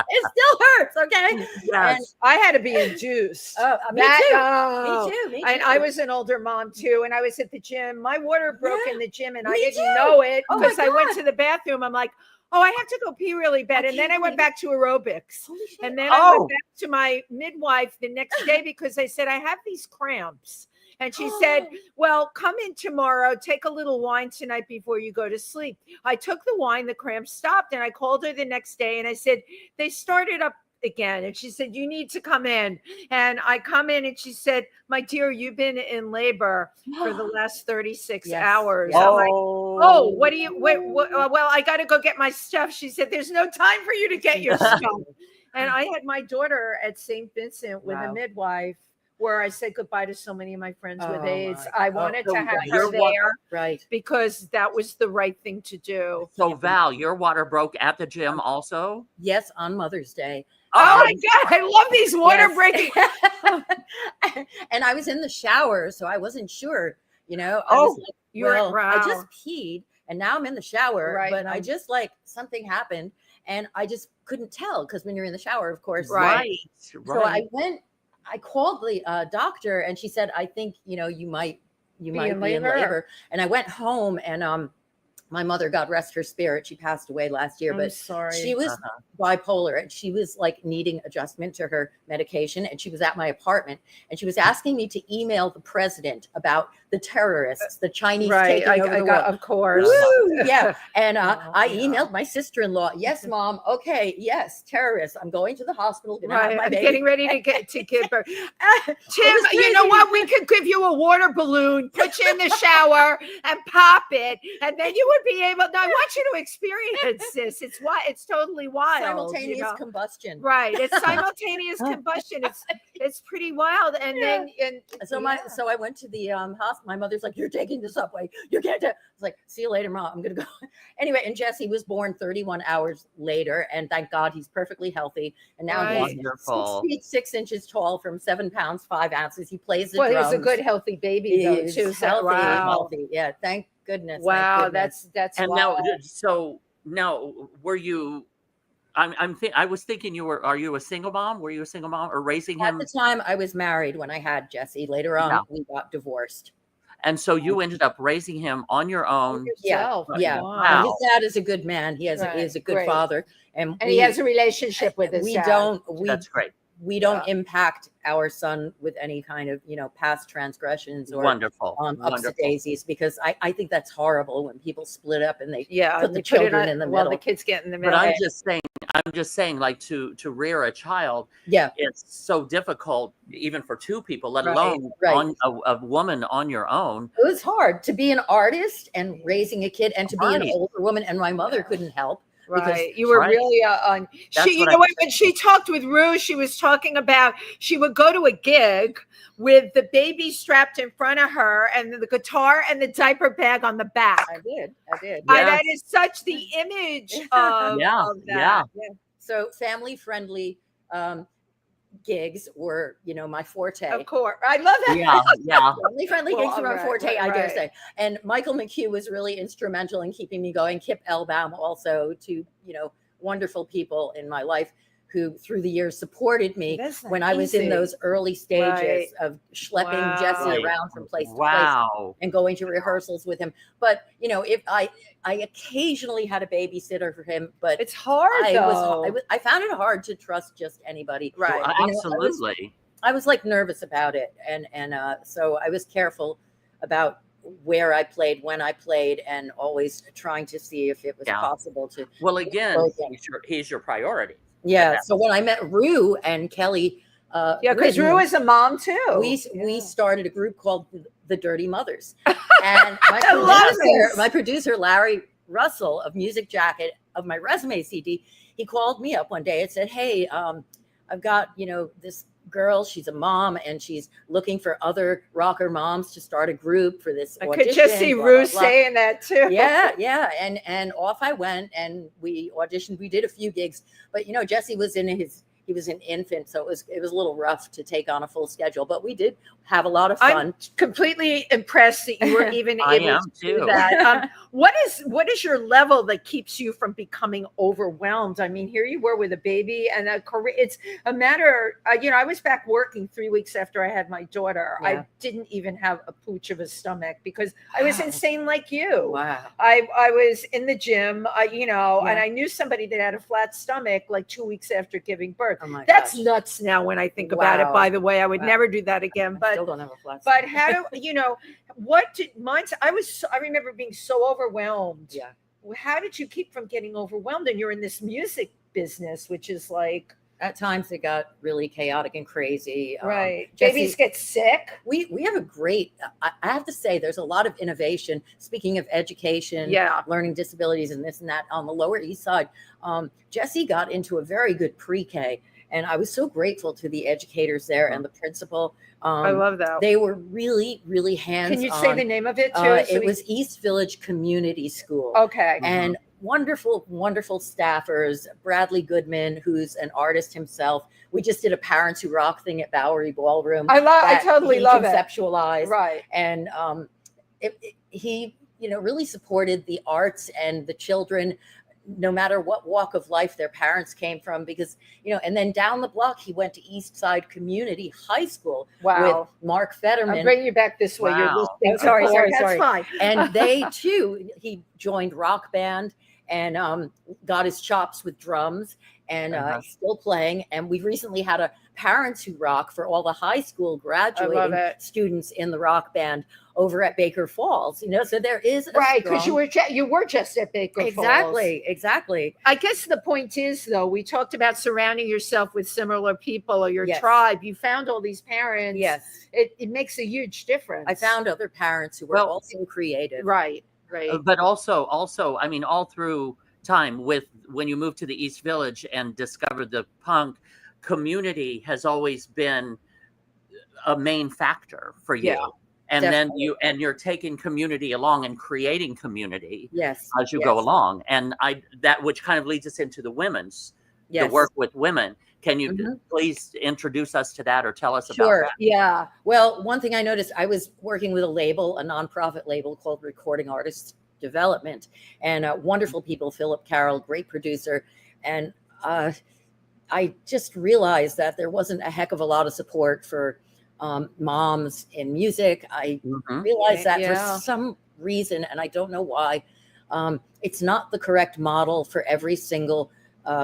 It still hurts, okay? Yes. And I had to be induced. Me too. And I was an older mom too, and I was at the gym. My water broke in the gym, and I didn't know it because I went to the bathroom. I'm like, oh, I have to go pee really bad. And then I went back to aerobics. And then I went back to my midwife the next day because I said, I have these cramps. And she said, well, come in tomorrow, take a little wine tonight before you go to sleep. I took the wine, the cramps stopped, and I called her the next day and I said, they started up again. And she said, you need to come in. And I come in and she said, my dear, you've been in labor for the last 36 hours. Yeah. I'm like, oh, what do you, well, I got to go get my stuff. She said, there's no time for you to get your stuff. And I had my daughter at St. Vincent with a midwife where I said goodbye to so many of my friends with AIDS. I wanted to have her there because that was the right thing to do. So Val, your water broke at the gym also? Yes, on Mother's Day. Oh my God, I love these water breaking. And I was in the shower, so I wasn't sure, I you were I just peed and now I'm in the shower, but I just something happened and I just couldn't tell because when you're in the shower, of course. Right. So I called the doctor, and she said, I think, you might be in labor. And I went home, and my mother, God rest her spirit, she passed away last year, but she was bipolar, and she was like needing adjustment to her medication. And she was at my apartment, and she was asking me to email the president about the terrorists, the Chinese taking over the world. Of course. Woo, yeah. And I emailed my sister-in-law. Yes, Mom. Okay. Yes. Terrorists. I'm going to the hospital. Have my baby. Getting ready to give birth. Tim, you know what? We could give you a water balloon, put you in the shower and pop it. And then you would be able, now I want you to experience this. It's totally wild. Simultaneous combustion. Right. It's simultaneous combustion. It's pretty wild. And then, so I went to the hospital. My mother's like, you're taking the subway. You can't. I was like, see you later, Mom. I'm going to go. Anyway, and Jesse was born 31 hours later. And thank God he's perfectly healthy. And now he's 6 feet 6 inches tall, from 7 pounds 5 ounces. He plays the drums. He's a good, healthy baby, though, too. Healthy. Yeah. Thank goodness. Wow. Thank goodness. That's and wild. now were you, I was thinking are you a single mom? Were you a single mom or raising him? At the time I was married when I had Jesse. Later on, we got divorced. And so you ended up raising him on your own. Yeah. Wow. His dad is a good man. He is a good father. And he has a relationship with his dad. That's great. We don't impact our son with any kind of, past transgressions or ups to daisies, because I think that's horrible when people split up and they put the children in the middle. The kids get in the middle. But I'm just saying, like to rear a child, it's so difficult even for two people, let alone a woman on your own. It was hard to be an artist and raising a kid, and to be an older woman, and my mother couldn't help. Right. You were really on. When she talked with Rue, she was talking about she would go to a gig with the baby strapped in front of her and the guitar and the diaper bag on the back. I did. That is such the image of that. Yeah. So family friendly gigs were, my forte. Of course. I love that. Yeah. Family friendly gigs were my forte, I dare say. And Michael McHugh was really instrumental in keeping me going. Kip Elbaum also, to, wonderful people in my life who through the years supported me when I was in those early stages of schlepping Jesse around from place to place and going to rehearsals with him. But, if I occasionally had a babysitter for him, but it's hard I found it hard to trust just anybody. Right. Well, absolutely. I was like nervous about it. And so I was careful about where I played, when I played, and always trying to see if it was possible to. Well, again, he's your priority. Yeah. So when I met Rue and Kelly, because Rue is a mom too. We started a group called the Dirty Mothers, and my producer Larry Russell of Music Jacket of my resume CD, he called me up one day and said, "Hey, I've got this girl. She's a mom, and she's looking for other rocker moms to start a group for this audition." I could just see Rue saying that too. Yeah. And off I went, and we auditioned. We did a few gigs, but Jesse was he was an infant, so it was a little rough to take on a full schedule, but we did have a lot of fun. I'm completely impressed that you were even able to do that. What is your level that keeps you from becoming overwhelmed? I mean, here you were with a baby and a career. It's a matter, I was back working 3 weeks after I had my daughter. I didn't even have a pooch of a stomach because I was insane like you. Wow. I was in the gym, and I knew somebody that had a flat stomach like 2 weeks after giving birth. Oh my That's gosh. nuts now when I think about it, by the way. I would never do that again. But still don't have a flat but how do I remember being so overwhelmed. Yeah. How did you keep from getting overwhelmed? And you're in this music business, which is like, at times it got really chaotic and crazy. Right. Jesse, babies get sick. We have a great, I have to say, there's a lot of innovation. Speaking of education, learning disabilities and this and that on the Lower East Side. Jesse got into a very good pre-K. And I was so grateful to the educators there and the principal. I love that. They were really, really hands-on. Can you say the name of it too? It was East Village Community School. Okay. And wonderful, wonderful staffers. Bradley Goodman, who's an artist himself. We just did a Parents Who Rock thing at Bowery Ballroom. I totally love it. Conceptualized. Right. And he really supported the arts and the children. no matter what walk of life their parents came from, because, and then down the block, he went to Eastside Community High School with Mark Fetterman. I'll bring you back this way. You're listening. Sorry. That's fine. And they too, he joined rock band and got his chops with drums and he's still playing. And we recently had a Parents Who Rock for all the high school graduating students in the rock band over at Baker Falls, so there is because you were just at Baker Falls. Exactly. I guess the point is, though, we talked about surrounding yourself with similar people or your tribe. You found all these parents. Yes, it makes a huge difference. I found other parents who were also creative. Right. But also, I mean, all through time when you moved to the East Village and discovered the punk community has always been a main factor for you. Yeah. And definitely. Then you're taking community along and creating community as you go along. And that which kind of leads us into the women's, the work with women. Can you please introduce us to that or tell us about that? Yeah. Well, one thing I noticed, I was working with a nonprofit label called Recording Artists Development, and wonderful people, Philip Carroll, great producer. And I just realized that there wasn't a heck of a lot of support for moms in music. I realized that for some reason, and I don't know why, it's not the correct model for every single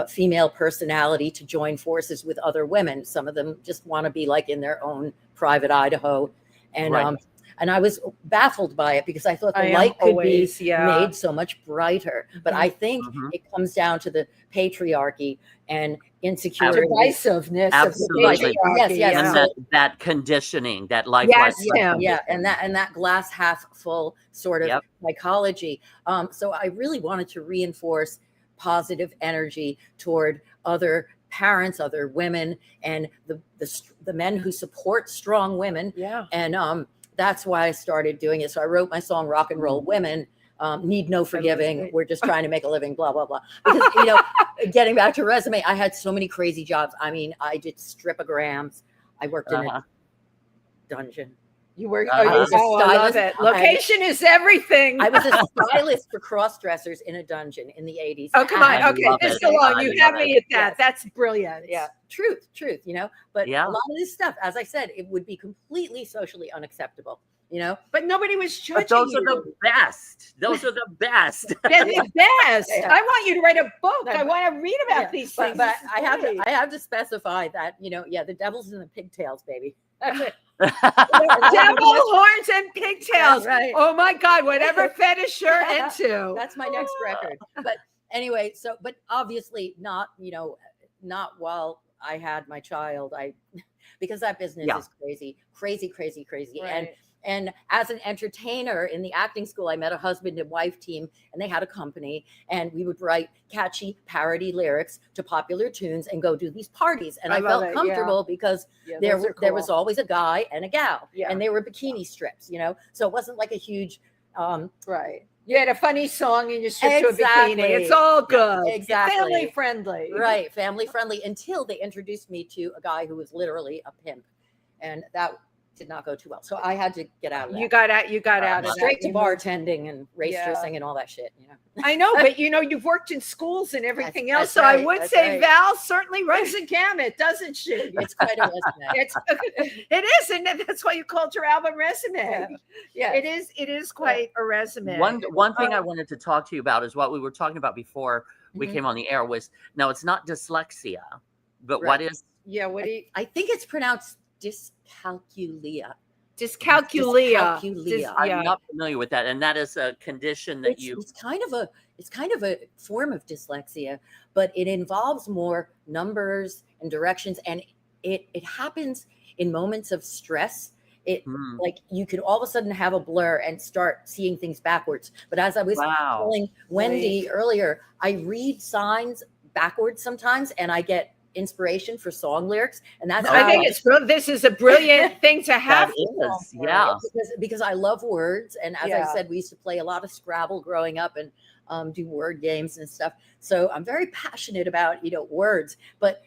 female personality to join forces with other women. Some of them just want to be like in their own private Idaho. And I was baffled by it because I thought the light could be made so much brighter. But I think it comes down to the patriarchy and insecurity, divisiveness. Absolutely. Yes. And that conditioning, that life. And that glass half full sort of psychology. So I really wanted to reinforce positive energy toward other parents, other women, and the men who support strong women. Yeah. And that's why I started doing it. So I wrote my song "Rock and Roll Women." Need no forgiving. We're just trying to make a living, blah, blah, blah. Because, getting back to resume, I had so many crazy jobs. I mean, I did stripograms. I worked in a dungeon. You work. I love it. Location is everything. I was a stylist for cross-dressers in a dungeon in the 80s. Oh, come on. Okay, this is long. You have me at that. Yes. That's brilliant. Yeah, truth. But a lot of this stuff, as I said, it would be completely socially unacceptable. But nobody was judging. But those are the best. Those are the best. They're the best. Yeah. I want you to write a book. I want to read about these things. But I have to specify that the devil's in the pigtails, baby. That's it. Devil horns and pigtails. Right. Oh my God! Whatever fetish you're into. That's my next record. But anyway, but obviously not while I had my child. Because that business is crazy. Right. And as an entertainer in the acting school, I met a husband and wife team, and they had a company, and we would write catchy parody lyrics to popular tunes and go do these parties. And I felt comfortable because there was always a guy and a gal, and they were bikini strips, so it wasn't like a huge, right. You had a funny song and you stripped to a bikini. It's all good. Exactly. Family friendly. Right. Family friendly until they introduced me to a guy who was literally a pimp, and that did not go too well. So I had to get out of that. You got out of straight to bartending and race dressing and all that shit. I know, but you've worked in schools and everything else. So I would say Val certainly runs the gamut, doesn't she? It's quite a resume. It is, and that's why you called your album Resume. Yeah. It is quite a resume. One thing I wanted to talk to you about is what we were talking about before we came on the air was, no, it's not dyslexia, but what is? Yeah. What do you? I think it's pronounced dyscalculia. I'm not familiar with that, and that is a condition that it's kind of a form of dyslexia, but it involves more numbers and directions, and it happens in moments of stress. Like you could all of a sudden have a blur and start seeing things backwards. But as I was telling Wendy earlier, I read signs backwards sometimes, and I get inspiration for song lyrics, and that's I think this is a brilliant thing to have. Because I love words, and as I said, we used to play a lot of Scrabble growing up and do word games and stuff. So I'm very passionate about words, but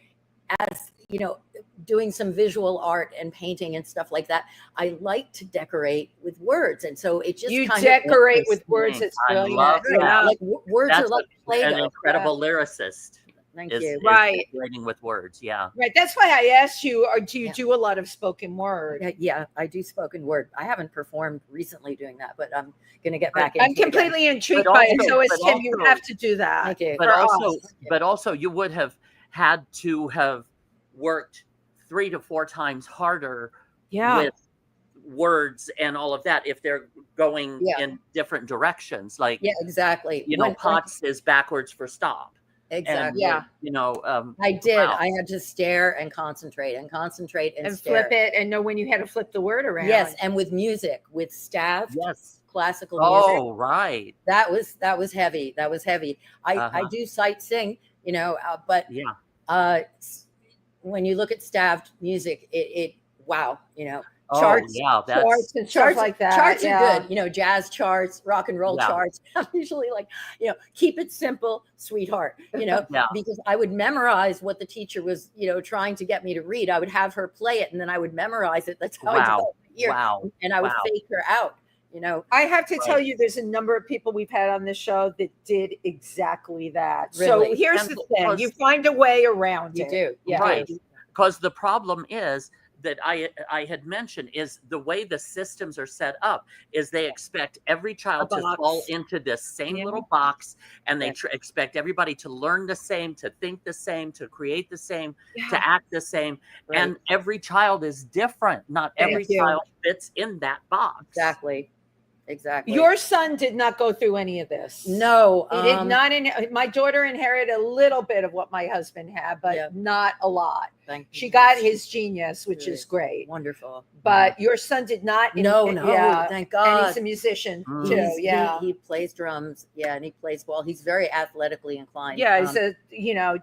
as you know, doing some visual art and painting and stuff like that, I like to decorate with words. And so it just you kind decorate of with words. It's I brilliant. love that. like words That's are like Play-Doh. an incredible lyricist. Thank is, you. is Right. decorating with words. Yeah. Right. That's why I asked you, or do you Yeah. do a lot of spoken word? Yeah, I do spoken word. I haven't performed recently doing that, but I'm going to get back into I'm it again. completely intrigued But by it. also- So is but Tim, you also- have to do that. Thank you. But for also, us. but also, you would have had to have worked 3 to 4 times harder Yeah. with words and all of that if they're going Yeah. in different directions. Like, Yeah, exactly. you know, POTS is backwards for stop. Exactly. Yeah. You know, I did. wow. I had to stare and concentrate and And stare. flip it and know when you had to flip the word around. Yes, and with music, with staff, Yes. classical music. Oh, right. That was heavy. That was heavy. I Uh-huh. do sight sing, you know, but Yeah. when you look at staffed music, it wow, you know, Oh, charts. yeah. That's Charts and stuff like that. Charts yeah. are good, you know, jazz charts, rock and roll Yeah. charts. I'm usually like, you know, keep it simple, sweetheart, you know, Yeah. because I would memorize what the teacher was, you know, trying to get me to read. I would have her play it and then I would memorize it. That's how I Wow. developed my ear. Wow. And I would Wow. fake her out, you know. I have to tell Right. you, there's a number of people we've had on this show that did exactly that. So Really? here's And the thing: because- you find a way around You it. do. Yeah. Right. Because the problem is that I had mentioned is the way the systems are set up is they expect every child A to box. fall into this same Yeah. little box, and they Yeah. expect everybody to learn the same, to think the same, to create the same, Yeah. to act the same. Right. And every child is different. Not every Thank you. child fits in that box. Exactly. Your son did not go through any of this. No, He did not. My daughter inherited a little bit of what my husband had, but Yeah. not a lot. thank She you. got his genius, which Good. is great. Wonderful. But your son did not. No, Yeah. thank And God. he's a musician Mm. too. He's- Yeah. he plays drums. Yeah, and he plays ball. He's very athletically inclined. Yeah, he's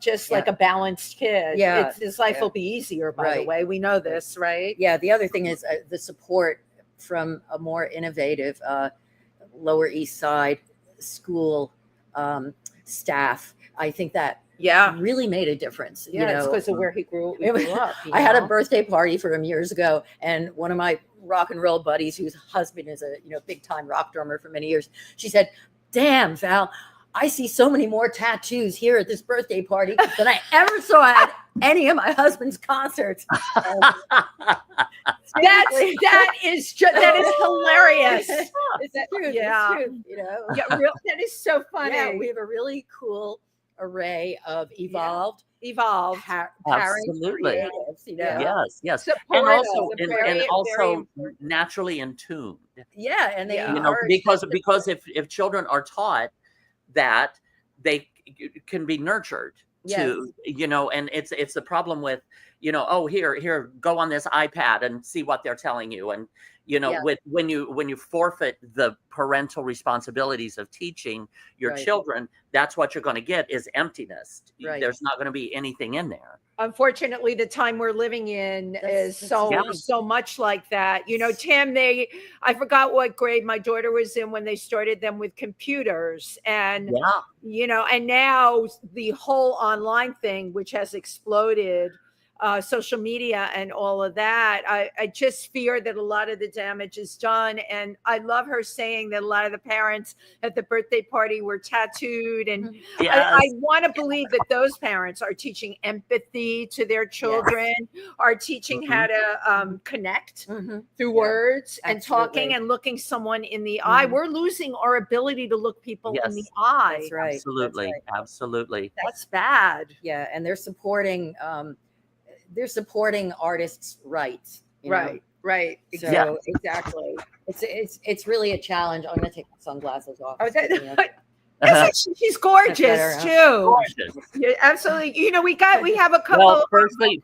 just like yeah. a balanced kid. Yeah, His life yeah. will be easier, by the Right. way. We know this, right? Yeah, the other thing is the support from a more innovative Lower East Side school staff. I think that Yeah. really made a difference. Yeah, you it's know, because of where he grew It was- up. I had a birthday party for him years ago, and one of my rock and roll buddies, whose husband is a big time rock drummer for many years, she said, "Damn, Val, I see so many more tattoos here at this birthday party than I ever saw at any of my husband's concerts." That is hilarious. It's the truth. Yeah. It's true, you know. Yeah, that is so funny. Yeah, we have a really cool array of evolved Evolved. parents, Absolutely. creatives, you know. Yeah. Yes. And Supportive, also, very, very important. naturally in tune. Yeah, and they Yeah. You know, are because if children are taught that, they can be nurtured to, and it's the problem with, oh, here, go on this iPad and see what they're telling you. And, Yeah. when you forfeit the parental responsibilities of teaching your Right. children, that's what you're going to get is emptiness. Right. There's not going to be anything in there. Unfortunately, the time we're living in is That's so much like that. Tim, I forgot what grade my daughter was in when they started them with computers, and Yeah. and now the whole online thing, which has exploded, social media and all of that. I just fear that a lot of the damage is done. And I love her saying that a lot of the parents at the birthday party were tattooed. And Yes. I want to believe that those parents are teaching empathy to their children, are teaching how to connect Mhm. through Yeah, words and talking absolutely. and looking someone in the eye. We're losing our ability to look people in the Yes. eye. That's right. Absolutely. That's right. Absolutely. That's bad. Yeah, and they're supporting artists' rights. you know. Right. So Yeah. Exactly. it's really a challenge. I'm gonna take my sunglasses off. Oh, that- you know. She's gorgeous better, huh? too. Gorgeous. Yeah, absolutely. We have a couple. Well, firstly,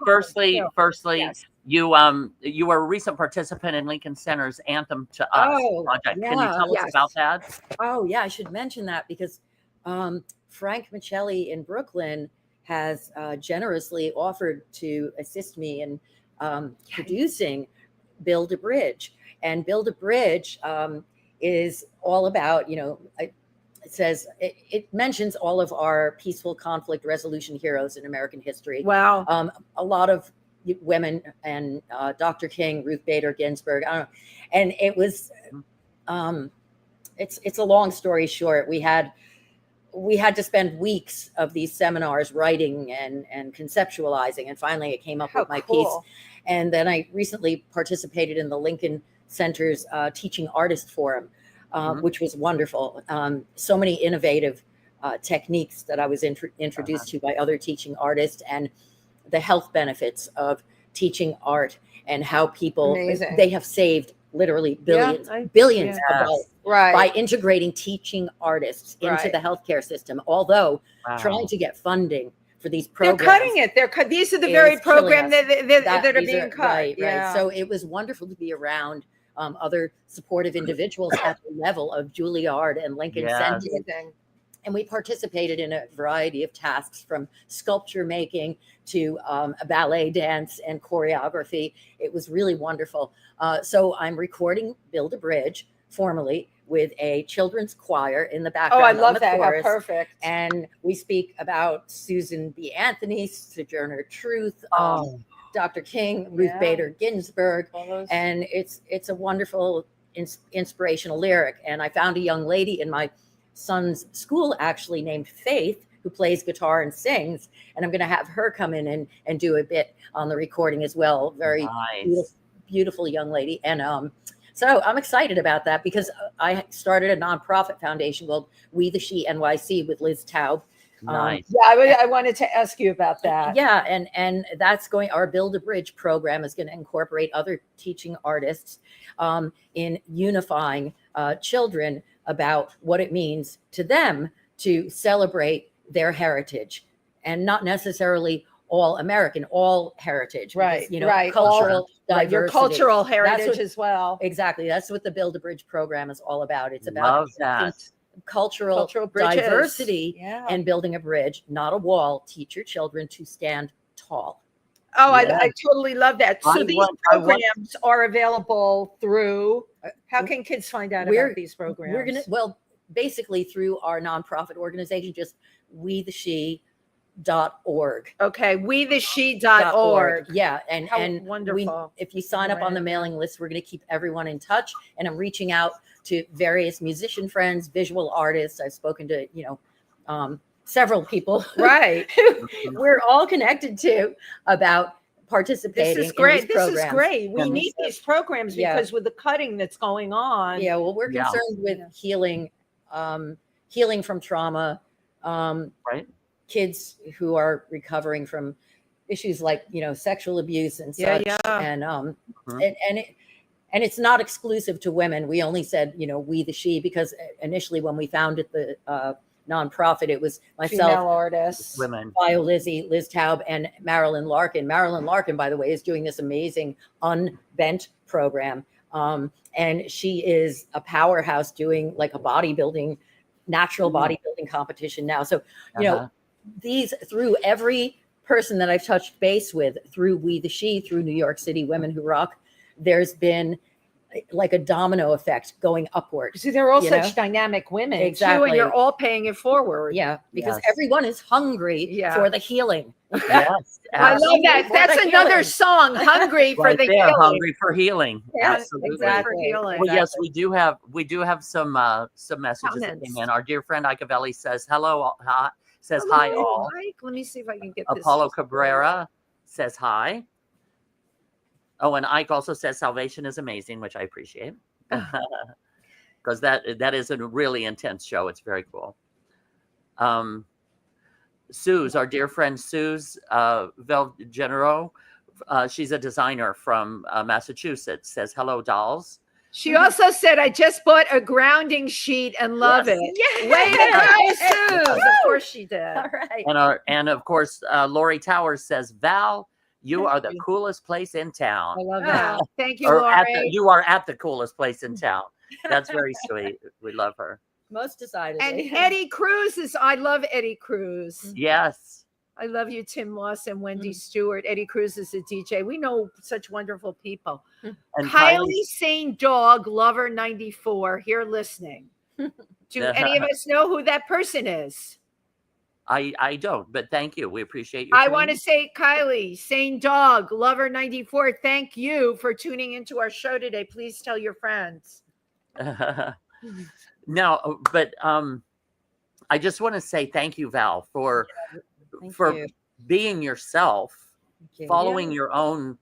Yes. you were a recent participant in Lincoln Center's Anthem to Us Oh, project. Can you yeah, tell yes. us about that? Oh yeah, I should mention that because Frank Michelli in Brooklyn has generously offered to assist me in producing Build a Bridge. And Build a Bridge is all about, it says, it mentions all of our peaceful conflict resolution heroes in American history. Wow. A lot of women, and Dr. King, Ruth Bader Ginsburg, I don't know. And it was, it's a long story short. We had to spend weeks of these seminars writing and conceptualizing. And finally it came up with my piece. And then I recently participated in the Lincoln Center's Teaching Artist Forum, which was wonderful. So many innovative techniques that I was introduced to by other teaching artists, and the health benefits of teaching art, and how people, they have saved literally billions of dollars by integrating teaching artists into the healthcare system. Although trying to get funding for these programs, they're cutting it. These are the very programs that are being cut. Right. So it was wonderful to be around other supportive individuals at the level of Juilliard and Lincoln Center. And we participated in a variety of tasks, from sculpture making to ballet dance and choreography. It was really wonderful. So I'm recording Build a Bridge formally with a children's choir in the background. Oh, I love that. Chorus. How perfect. And we speak about Susan B. Anthony, Sojourner Truth, Dr. King, Ruth Bader Ginsburg. And it's a wonderful, inspirational lyric. And I found a young lady in my son's school, actually, named Faith, who plays guitar and sings. And I'm going to have her come in and do a bit on the recording as well. Very beautiful young lady. And so I'm excited about that, because I started a nonprofit foundation called We the She NYC with Liz Taub. I wanted to ask you about that. Yeah, and that's our Build a Bridge program is going to incorporate other teaching artists in unifying children about what it means to them to celebrate their heritage, and not necessarily all American, all heritage. Right, because, cultural diversity. Your cultural heritage as well. Exactly. That's what the Build a Bridge program is all about. It's about cultural diversity and building a bridge, not a wall. Teach your children to stand tall. Oh, I totally love that. So these programs are available through, how can kids find out about these programs? Basically through our nonprofit organization, just WeTheShe.org. Okay, WeTheShe.org. Yeah, and wonderful. If you sign up on the mailing list, we're going to keep everyone in touch. And I'm reaching out to various musician friends, visual artists. I've spoken to several people, we're all connected to, about participating. This is great. This is great. We need these programs because with the cutting that's going on. Yeah, well, we're concerned with healing from trauma. Kids who are recovering from issues like sexual abuse and such. And it's not exclusive to women. We only said We the She because initially when we founded the nonprofit, it was myself, female artists, women, Bio Lizzie, Liz Taub, and Marilyn Larkin. Marilyn Larkin, by the way, is doing this amazing Unbent program. And she is a powerhouse doing like a bodybuilding, natural bodybuilding competition now. So, these, through every person that I've touched base with, through We the She, through New York City Women Who Rock, there's been like a domino effect going upward. See, they're all such dynamic women, too, and you're all paying it forward. Yeah, because everyone is hungry for the healing. Yes, I love that. That's another song, "Hungry for the Healing." Hungry for healing. Yes, absolutely. Exactly. For healing. Well, yes, we do have some messages that came in. Our dear friend Ikevelli says hello. Says hi all. Mike. Let me see if I can get Apollo Cabrera says hi. Oh, and Ike also says salvation is amazing, which I appreciate. Because that is a really intense show. It's very cool. Suze, our dear friend Suze Val Genero, she's a designer from Massachusetts, says hello, dolls. She also said, I just bought a grounding sheet and love it. Yes. Way to go, Suze. Of course she did. All right. And of course, Lori Towers says, Val, you are the coolest place in town. I love that. Thank you, Lori. You are at the coolest place in town. That's very sweet. We love her. Most decidedly. And Eddie Cruz I love Eddie Cruz. Yes. I love you, Tim Moss and Wendy Stewart. Eddie Cruz is a DJ. We know such wonderful people. And Kylie Sane Dog Lover 94 here listening. Do any of us know who that person is? I don't, but thank you. We appreciate you. I want to say, Kylie, Sane Dog, Lover 94, thank you for tuning into our show today. Please tell your friends. No, but I just want to say thank you, Val, for you. being yourself, following your own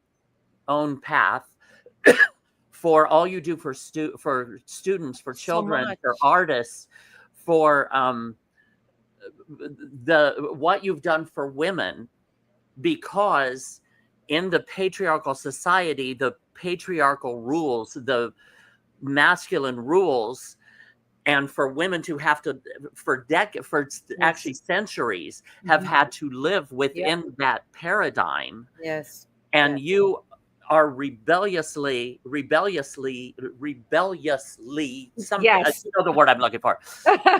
path, for all you do for students, for children, for artists, for what you've done for women, because in the patriarchal society, the patriarchal rules, the masculine rules, and for women to have to actually centuries have had to live within that paradigm. Yes. And you are rebelliously something, Yes. you know the word I'm looking for.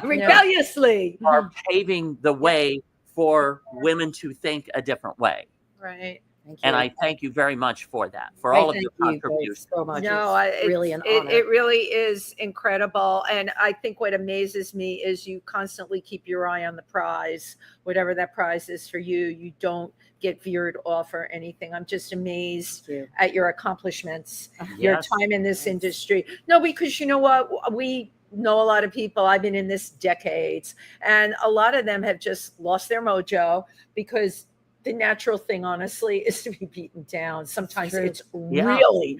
Rebelliously. Are paving the way for women to think a different way. Right. Thank you. And I thank you very much for that, for all of your contributions. So much. No, it's really an honor. It really is incredible. And I think what amazes me is you constantly keep your eye on the prize, whatever that prize is for you. You don't get veered off or anything. I'm just amazed at your accomplishments, your time in this industry. No, because you know what? We know a lot of people. I've been in this decades, and a lot of them have just lost their mojo because the natural thing, honestly, is to be beaten down. Sometimes it's really,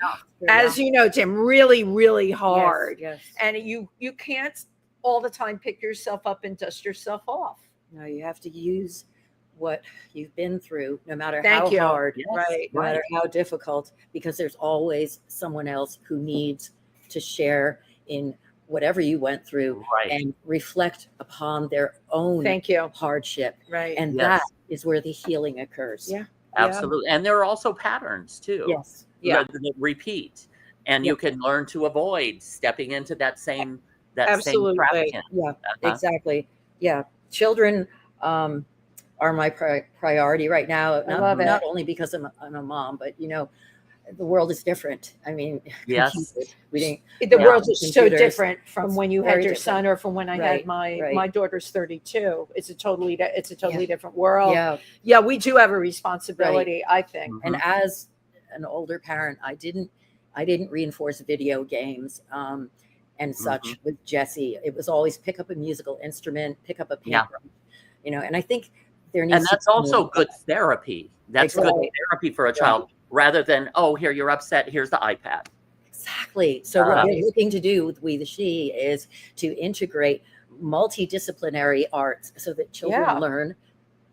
as you know, Tim, really, really hard. Yes. And you can't all the time pick yourself up and dust yourself off. No, you have to use what you've been through, no matter how hard, no matter how difficult, because there's always someone else who needs to share in whatever you went through and reflect upon their own hardship. Right. And that is where the healing occurs. Yeah. Absolutely. And there are also patterns too. Yes. That repeat. And you can learn to avoid stepping into that same same trap again. Yeah, exactly. Yeah. Children are my priority right now. Not only because I'm a mom, but you know, the world is different. I mean, the world is so different from when you had your son, or from when I had my daughter's 32. It's a totally different world. Yeah, we do have a responsibility, I think. And as an older parent, I didn't reinforce video games and such with Jesse. It was always pick up a musical instrument, pick up a paper, you know. And I think there needs, and that's also good therapy. That's good therapy for a child. Rather than, oh, here, you're upset, here's the iPad. Exactly. So what we're looking to do with We the She is to integrate multidisciplinary arts so that children learn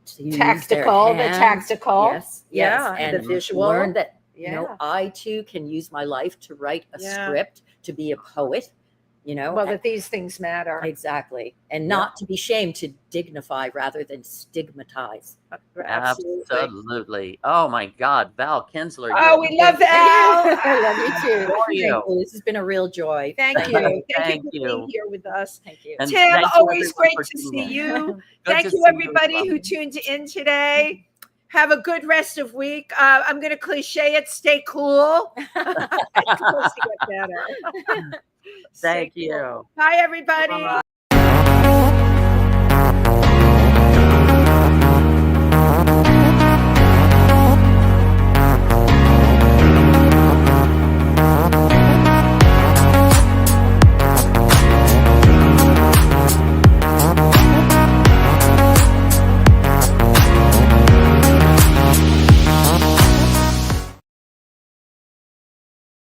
to use their hands. And the visual. Learn that, you know, I too can use my life to write a script, to be a poet, you know. Well, that these things matter. Exactly. And not to be shamed, to dignify rather than stigmatize. Absolutely. Oh my God, Val Kinzler. Oh, we love Val. I love you too. Thank you. This has been a real joy. Thank you. Thank you for being here with us. Thank you. And Tim, always great to see you. Thank you, everybody who tuned in today. Have a good rest of week. I'm going to cliche it. Stay cool. It's supposed to get better. Thank you. Bye, everybody. Bye.